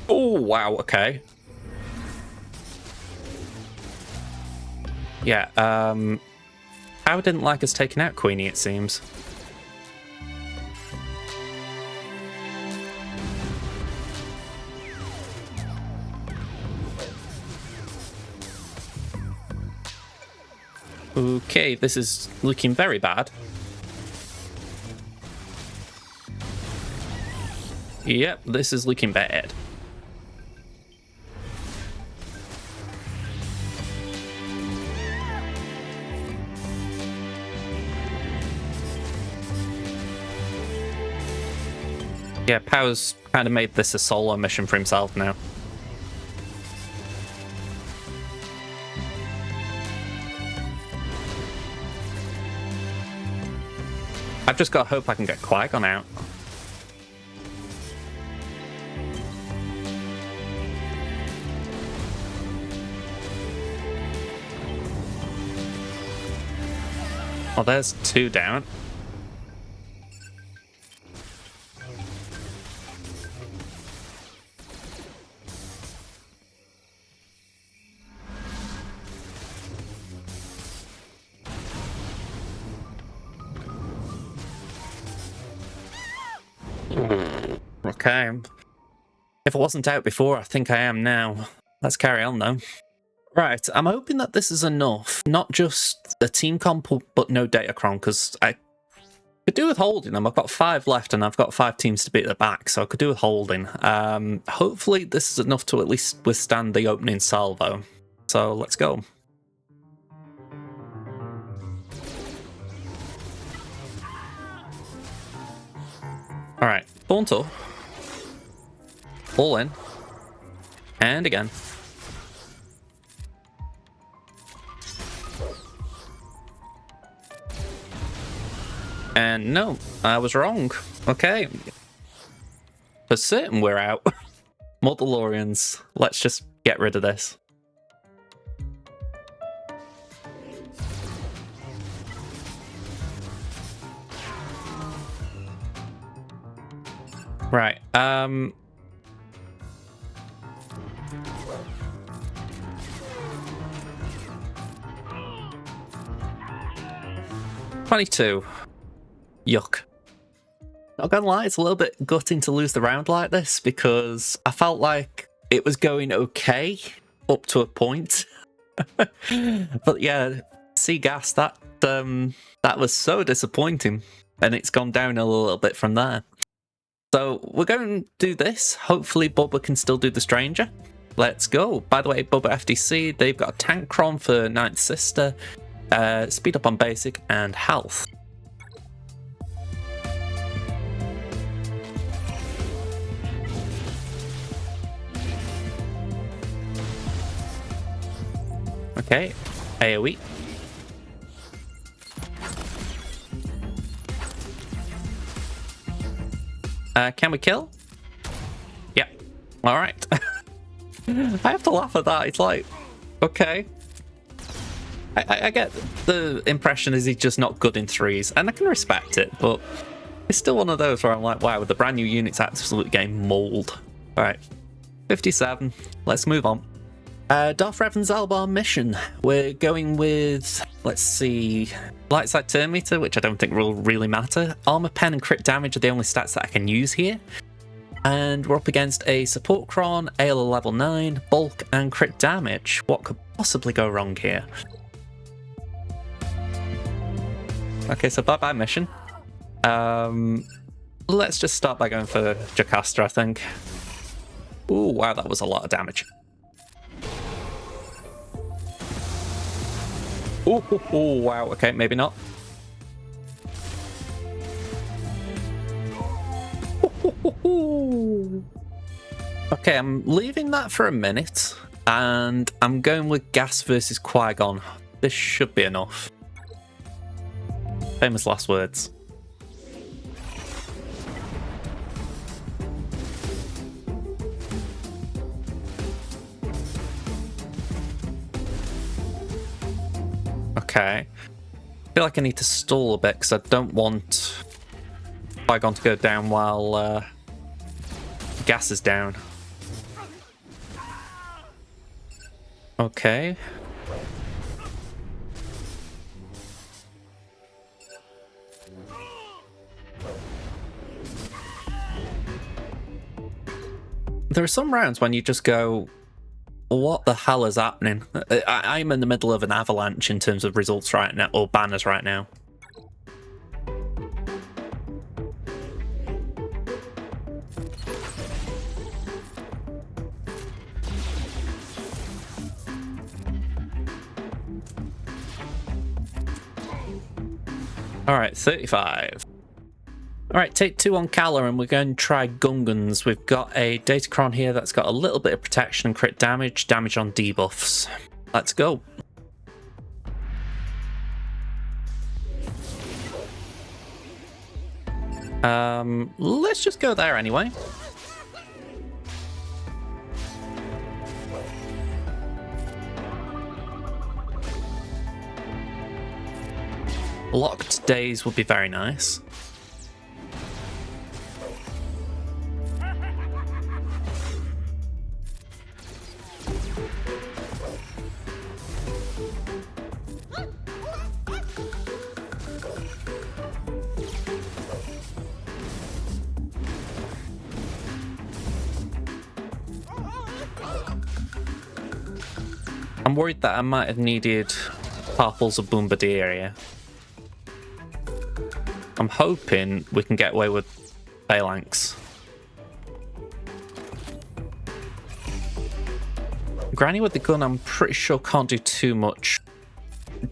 Oh, wow, okay. Yeah, Power didn't like us taking out Queenie, it seems. Okay, this is looking very bad. Yep, this is looking bad. Yeah, Power's kind of made this a solo mission for himself now. I've just got to hope I can get Qui-Gon out. Oh, there's 2 down. Okay. If I wasn't out before, I think I am now. Let's carry on, though. Right, I'm hoping that this is enough. Not just the team comp, but no datacron, because I could do with holding them. I've got 5 left, and I've got 5 teams to beat at the back, so I could do with holding. Hopefully, this is enough to at least withstand the opening salvo. So, let's go. Alright, Baunt up. All in. And again. And no, I was wrong. Okay. For certain we're out. Mauldalorians. Let's just get rid of this. Right, 22. Yuck. Not gonna lie, it's a little bit gutting to lose the round like this because I felt like it was going okay up to a point. But yeah, gas that was so disappointing, and it's gone down a little bit from there. So we're going to do this. Hopefully Boba can still do the Stranger. Let's go. By the way, Boba FDC, they've got a Tankron for Ninth Sister, speed up on basic, and health. Okay, AoE. Can we kill? Yeah. Alright. I have to laugh at that. It's like, okay. I get the impression is he's just not good in 3s, and I can respect it, but it's still one of those where I'm like, wow, with the brand new units absolutely getting mauled. Alright. 57. Let's move on. Darth Revan's Albar mission. We're going with, let's see, light side turn meter, which I don't think will really matter. Armor pen and crit damage are the only stats that I can use here. And we're up against a support cron, AL level 9, bulk and crit damage. What could possibly go wrong here? Okay, so bye-bye mission. Let's just start by going for Jocasta, I think. Ooh, wow, that was a lot of damage. Oh, wow, okay, maybe not. Okay, I'm leaving that for a minute, and I'm going with Gas versus Qui-Gon. This should be enough. Famous last words. Okay. I feel like I need to stall a bit because I don't want Qui-Gon to go down while gas is down. Okay. There are some rounds when you just go, what the hell is happening? I'm in the middle of an avalanche in terms of results right now, or banners right now. Alright, 35. Alright, take 2 on Kelleran. We're going to try Gungans. We've got a datacron here that's got a little bit of protection and crit damage, damage on debuffs. Let's go. Let's just go there anyway. Locked days would be very nice. I'm worried that I might have needed Purples or Bombardier here. I'm hoping we can get away with Phalanx. Granny with the gun, I'm pretty sure can't do too much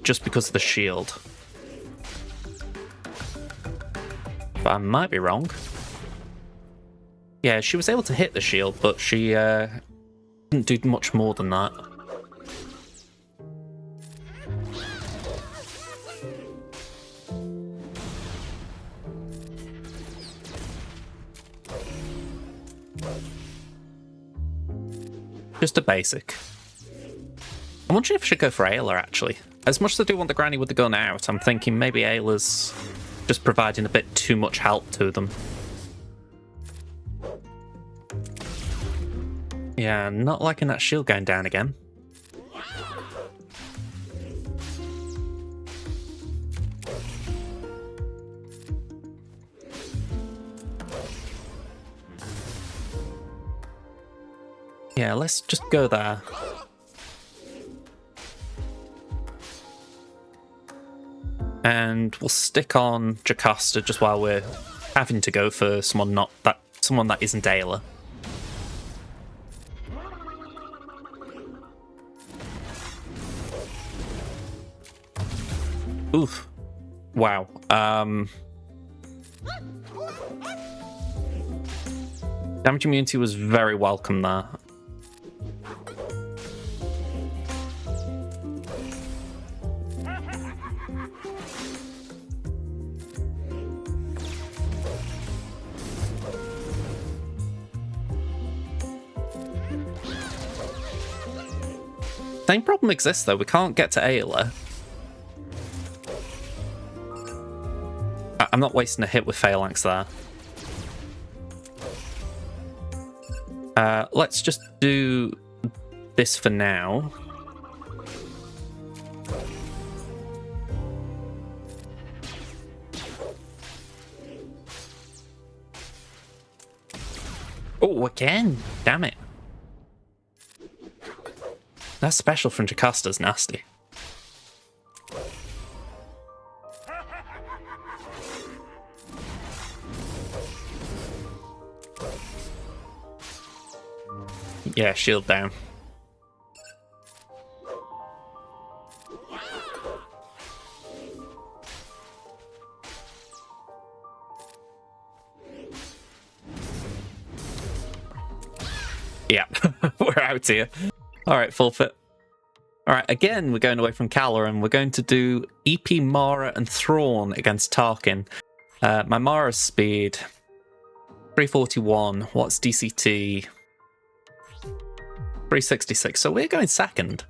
just because of the shield. But I might be wrong. Yeah, she was able to hit the shield, but she didn't do much more than that. Just a basic. I'm wondering if I should go for Ayla, actually. As much as I do want the granny with the gun out, I'm thinking maybe Ayla's just providing a bit too much help to them. Yeah, not liking that shield going down again. Yeah, let's just go there. And we'll stick on Jocasta just while we're having to go for someone that isn't Ayla. Oof. Wow. Damage immunity was very welcome there. Same problem exists though, we can't get to Ayla. I'm not wasting a hit with Phalanx there. Let's just do this for now. Oh, again! Damn it. That special from Jocasta's nasty. Yeah, shield down. Yeah, we're out here. Alright, full fit. Alright, again, we're going away from Kelleran. We're going to do EP Mara and Thrawn against Tarkin. My Mara's speed, 341. What's DCT? 366. So we're going second.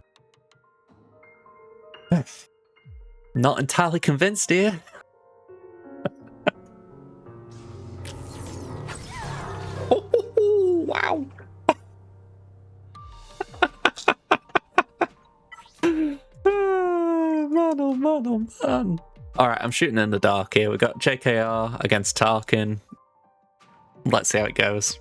Not entirely convinced here. Oh, wow. Oh man, oh man. Alright, I'm shooting in the dark here. We've got JKR against Tarkin. Let's see how it goes.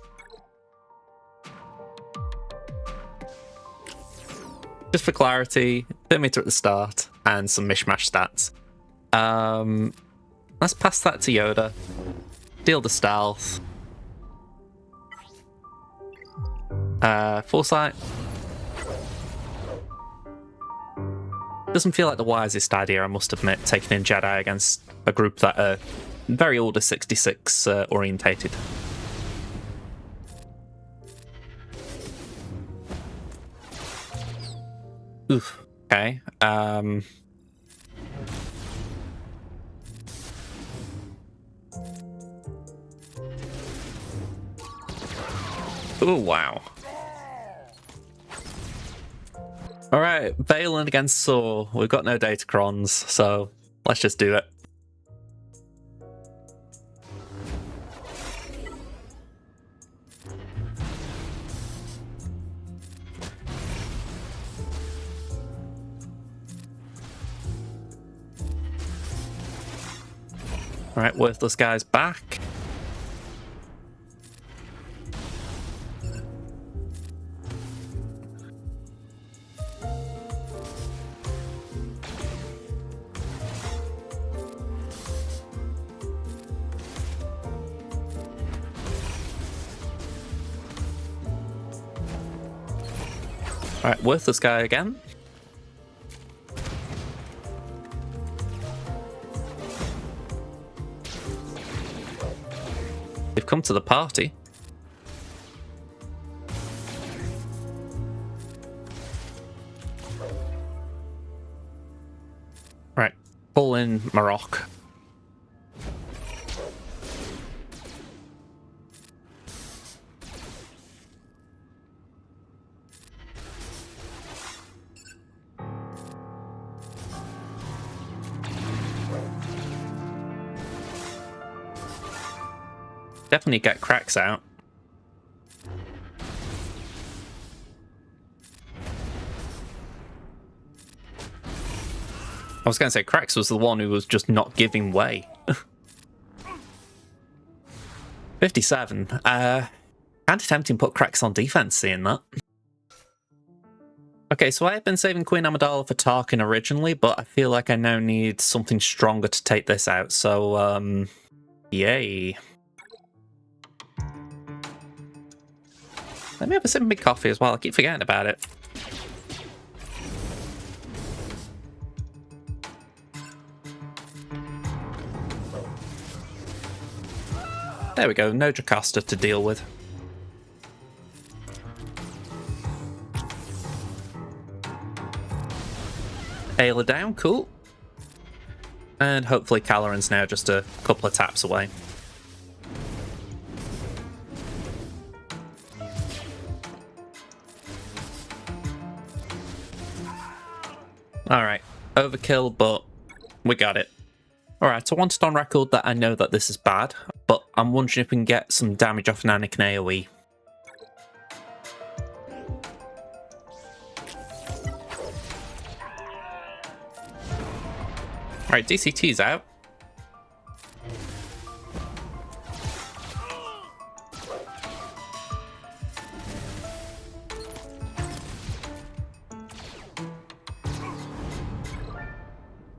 Just for clarity, 30 meter at the start and some mishmash stats. Let's pass that to Yoda. Deal the stealth. Foresight. Doesn't feel like the wisest idea, I must admit, taking in Jedi against a group that are very Order 66 orientated. Oof. Okay. Oh wow. Alright, Baylan against Cere. We've got no datacrons, so let's just do it. Alright, worthless guy's back. Alright, worthless guy again. They've come to the party. Right, pull in Marok. Definitely get cracks out. I was going to say Cracks was the one who was just not giving way. 57. Kind of tempting to put Cracks on defense, seeing that. Okay, so I had been saving Queen Amidala for Tarkin originally, but I feel like I now need something stronger to take this out, so, yay. Let me have a sip of big coffee as well. I keep forgetting about it. There we go. No Jocasta to deal with. Ayla down. Cool. And hopefully Kelleran's now just a couple of taps away. Alright, overkill, but we got it. Alright, I wanted on record that I know that this is bad, but I'm wondering if we can get some damage off an Anakin AoE. Alright, DCT's out.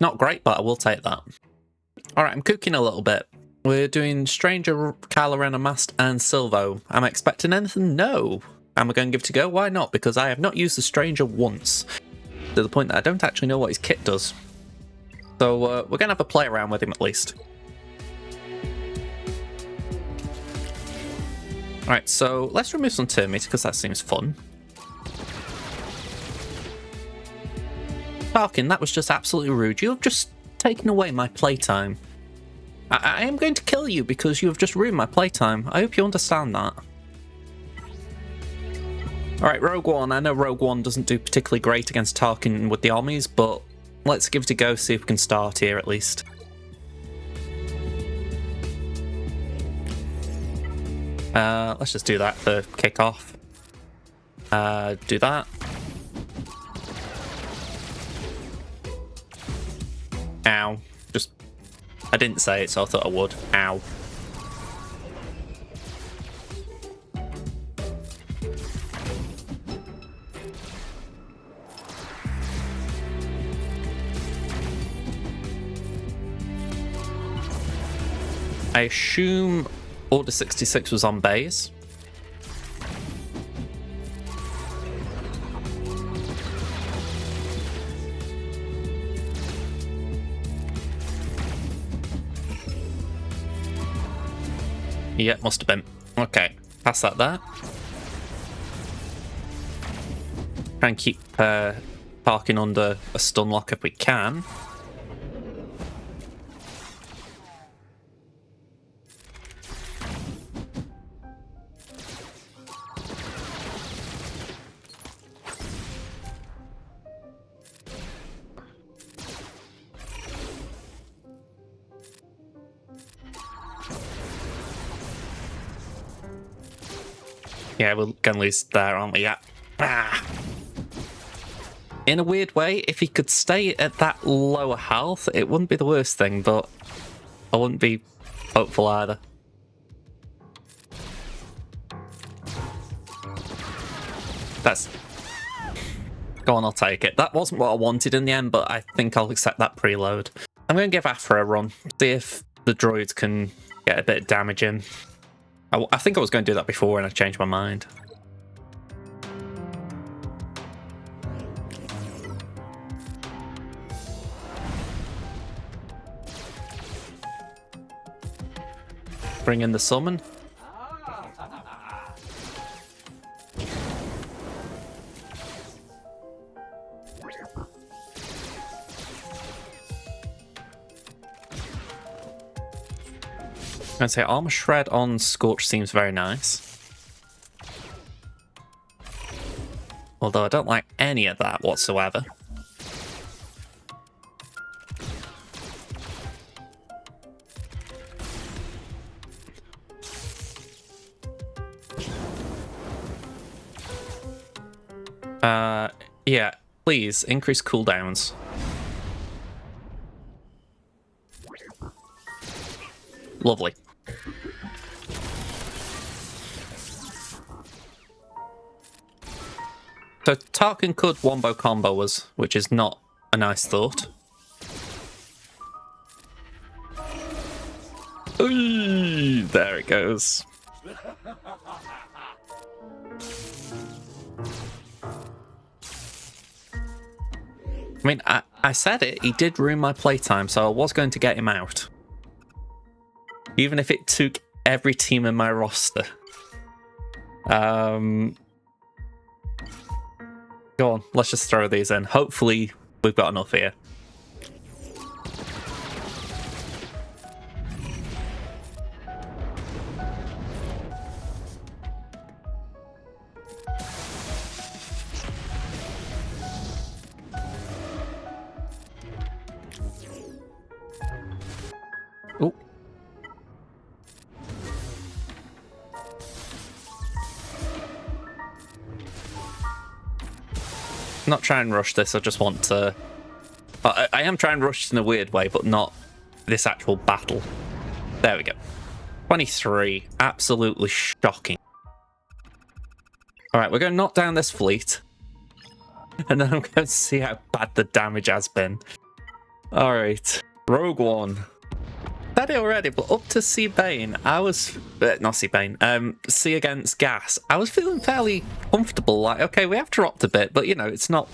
Not great, but I will take that. Alright, I'm cooking a little bit. We're doing Stranger, Kylo Unmasked, and Silvo. Am I expecting anything? No. Am I going to give it a go? Why not? Because I have not used the Stranger once. To the point that I don't actually know what his kit does. So we're going to have a play around with him at least. Alright, so let's remove some termites because that seems fun. Tarkin, that was just absolutely rude. You have just taken away my playtime. I am going to kill you because you have just ruined my playtime. I hope you understand that. Alright, Rogue One. I know Rogue One doesn't do particularly great against Tarkin with the armies, but let's give it a go, see if we can start here at least. Let's just do that for kickoff. Do that. Ow. Just... I didn't say it, so I thought I would. Ow. I assume Order 66 was on base. Yeah, must have been. Okay, pass that there. Try and keep Tarkin under a stun lock if we can. Yeah, we're gonna lose there, aren't we? Yeah. Ah. In a weird way, if he could stay at that lower health, it wouldn't be the worst thing, but I wouldn't be hopeful either. That's... Go on, I'll take it. That wasn't what I wanted in the end, but I think I'll accept that preload. I'm going to give Afra a run, see if the droids can get a bit of damage in. I think I was going to do that before and I changed my mind. Bring in the summon. I'd say Armor Shred on Scorch seems very nice. Although I don't like any of that whatsoever. Yeah, please increase cooldowns. Lovely. So Tarkin could wombo combo us, which is not a nice thought. Ooh, there it goes. I mean, I said it, he did ruin my playtime, so I was going to get him out. Even if it took every team in my roster. Go on, let's just throw these in. Hopefully we've got enough here. Oh. Not try and rush this, I just want to... I am trying to rush in a weird way, but not this actual battle. There we go. 23. Absolutely shocking. Alright, we're going to knock down this fleet. And then I'm going to see how bad the damage has been. Alright. Rogue One. Said it already, but up to C Bane, I was... not C Bane. C against Gas. I was feeling fairly comfortable. Like, okay, we have dropped a bit, but, you know, it's not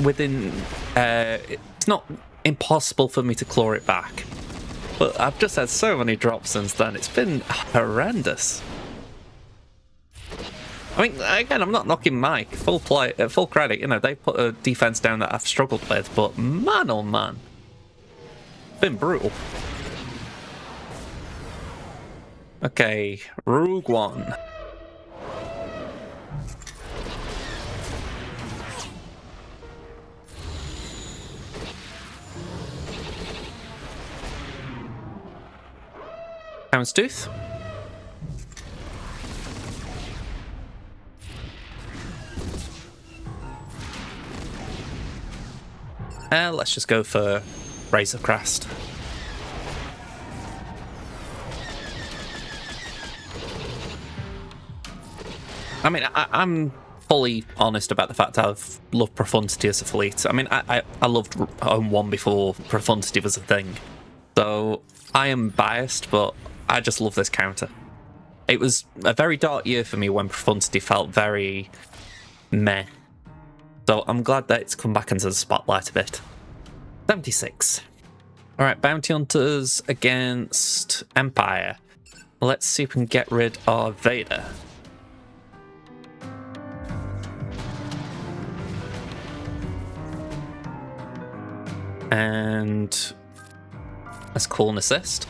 within... it's not impossible for me to claw it back. But I've just had so many drops since then. It's been horrendous. I mean, again, I'm not knocking Mike. Full credit. You know, they put a defense down that I've struggled with, but man, oh man. It's been brutal. Okay, Rogue One. Houndstooth. Let's just go for Razor Crest. I mean, I'm fully honest about the fact I've loved Profundity as a fleet. I mean, I loved Home 1 before Profundity was a thing. So I am biased, but I just love this counter. It was a very dark year for me when Profundity felt very meh. So I'm glad that it's come back into the spotlight a bit. 76. Alright, Bounty Hunters against Empire. Let's see if we can get rid of Vader. And let's call an assist.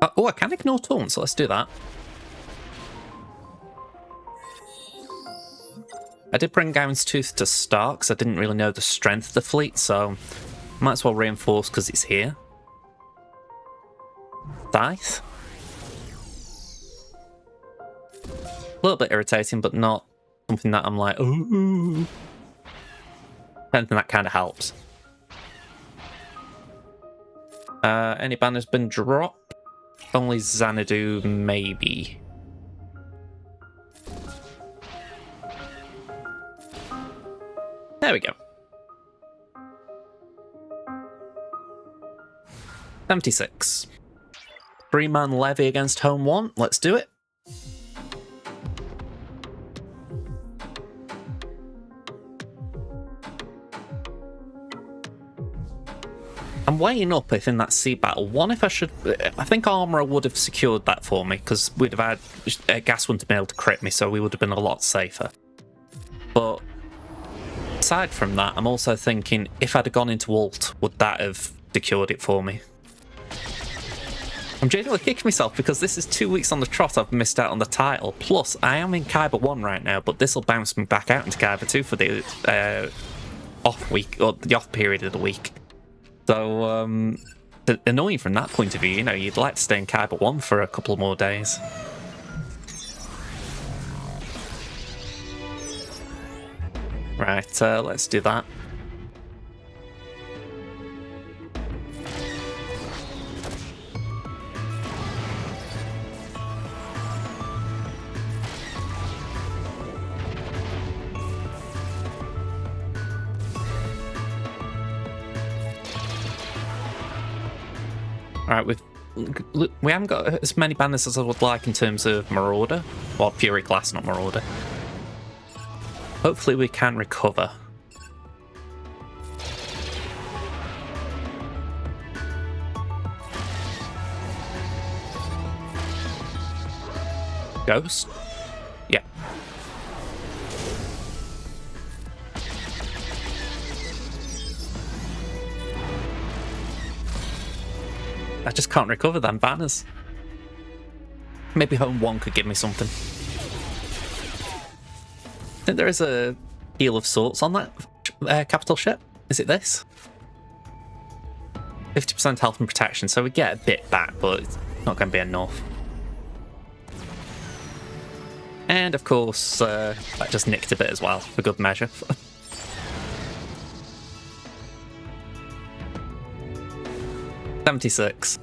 Oh, I can ignore taunt, so let's do that. I did bring Houndstooth to start because I didn't really know the strength of the fleet, so might as well reinforce because it's here. Scythe. A little bit irritating, but not something that I'm like, ooh. Anything that kind of helps. Any banner's been dropped? Only Xanadu, maybe. There we go. 76. 3-man levy against Home 1. Let's do it. I'm weighing up if in that sea battle. One, if I should... I think Armourer would have secured that for me, because we'd have had... Gas wouldn't have been able to crit me, so we would have been a lot safer. But aside from that, I'm also thinking, if I'd have gone into ult, would that have secured it for me? I'm genuinely kicking myself, because this is 2 weeks on the trot I've missed out on the title. Plus, I am in Kyber 1 right now, but this will bounce me back out into Kyber 2 for the off week, or the off period of the week. So, annoying from that point of view, you know, you'd like to stay in Kyber 1 for a couple more days. Right, let's do that. Alright, we haven't got as many banners as I would like in terms of Marauder. Well, Fury class, not Marauder. Hopefully we can recover. Ghost? Yeah. I just can't recover them banners. Maybe Home 1 could give me something. I think there is a heal of sorts on that capital ship. Is it this? 50% health and protection, so we get a bit back, but it's not going to be enough. And of course, that just nicked a bit as well, for good measure. $76.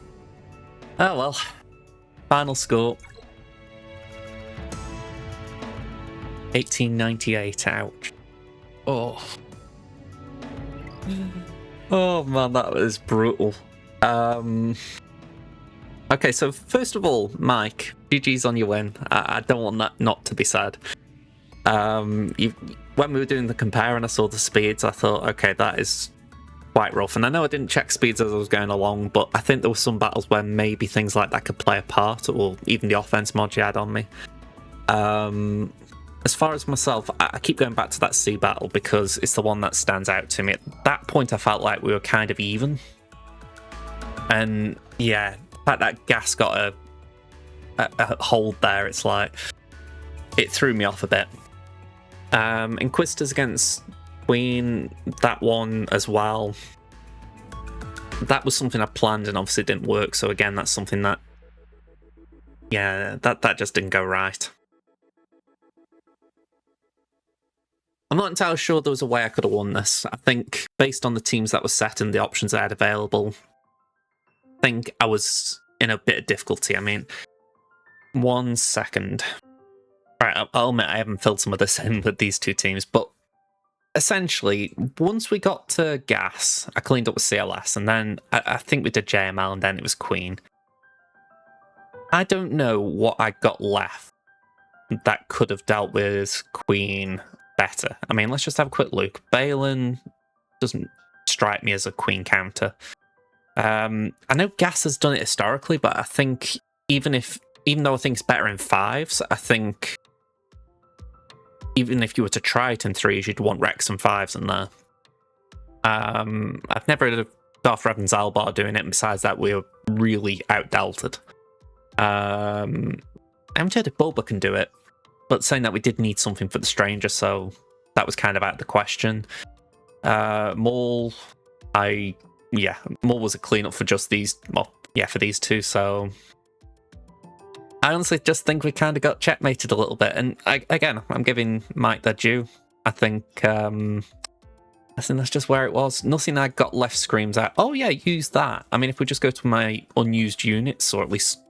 Oh well. Final score. 1898. Ouch. Oh. Oh man, that was brutal. Okay, so first of all, Mike, GG's on your win. I don't want that not to be said. When we were doing the compare and I saw the speeds, I thought, okay, that is quite rough. And I know I didn't check speeds as I was going along, but I think there were some battles where maybe things like that could play a part, or even the offense mod you had on me. As far as myself, I keep going back to that sea battle because it's the one that stands out to me. At that point, I felt like we were kind of even. And yeah, the fact that gas got a hold there, it's like, it threw me off a bit. Inquisitors against Queen, that one as well. That was something I planned and obviously didn't work. So again, that's something that, yeah, that just didn't go right. I'm not entirely sure there was a way I could have won this. I think based on the teams that were set and the options I had available, I think I was in a bit of difficulty. I mean, 1 second. Right, I'll admit I haven't filled some of this in with these two teams, but essentially, once we got to gas, I cleaned up with CLS, and then I think we did JML, and then it was Queen. I don't know what I got left that could have dealt with Queen better. I mean, let's just have a quick look. Baylan doesn't strike me as a Queen counter. I know Gas has done it historically, but I think even though I think it's better in 5s, I think even if you were to try it in 3s, you'd want Rex and 5s in there. I've never heard of Darth Revan Zalbar doing it, and besides that, we were really out-delted. I haven't heard if Boba can do it, but saying that we did need something for the Stranger, so that was kind of out of the question. Maul, Maul was a clean-up for just these, well, yeah, for these two, so I honestly just think we kind of got checkmated a little bit, and again, I'm giving Mike their due. I think that's just where it was. Nothing I got left screams out, oh yeah, use that. I mean, if we just go to my unused units, or at least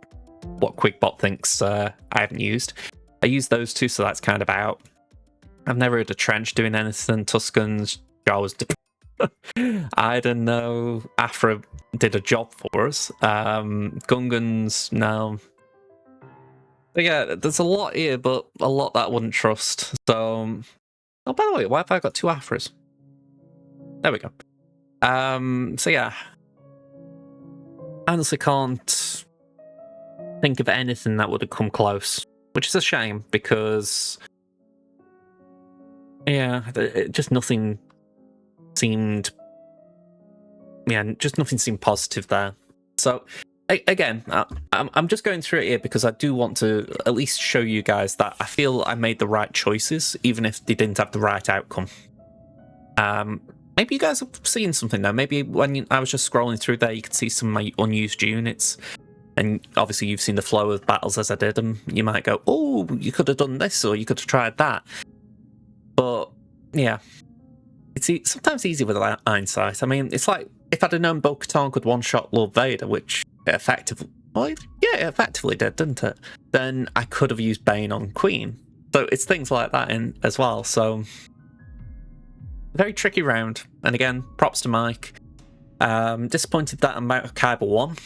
what QuickBot thinks I haven't used, I used those two, so that's kind of out. I've never heard of Trench doing anything. Tuscans, Jawas, I don't know. Afra did a job for us. Gungans, no. But yeah, there's a lot here, but a lot that I wouldn't trust. So, oh, by the way, why have I got 2 Afras? There we go. So yeah, I honestly can't think of anything that would have come close, which is a shame because, yeah, just nothing seemed, nothing seemed positive there. So again, I'm just going through it here because I do want to at least show you guys that I feel I made the right choices, even if they didn't have the right outcome. Maybe you guys have seen something though. Maybe when I was just scrolling through there, you could see some of my unused units. And obviously you've seen the flow of battles as I did them. You might go, oh, you could have done this, or you could have tried that. But, yeah. It's sometimes easy with hindsight. I mean, it's like, if I'd have known Bo-Katan could one-shot Lord Vader, which it effectively did, didn't it? Then I could have used Bane on Queen. So it's things like that in as well. So, very tricky round. And again, props to Mike. Disappointed that I'm out of Kyber 1.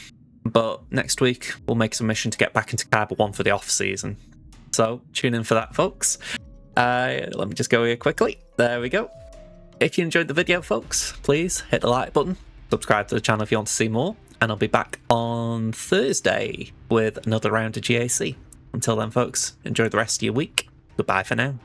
But next week, we'll make some mission to get back into Kyber 1 for the off-season. So, tune in for that, folks. Let me just go here quickly. There we go. If you enjoyed the video, folks, please hit the like button. Subscribe to the channel if you want to see more. And I'll be back on Thursday with another round of GAC. Until then, folks, enjoy the rest of your week. Goodbye for now.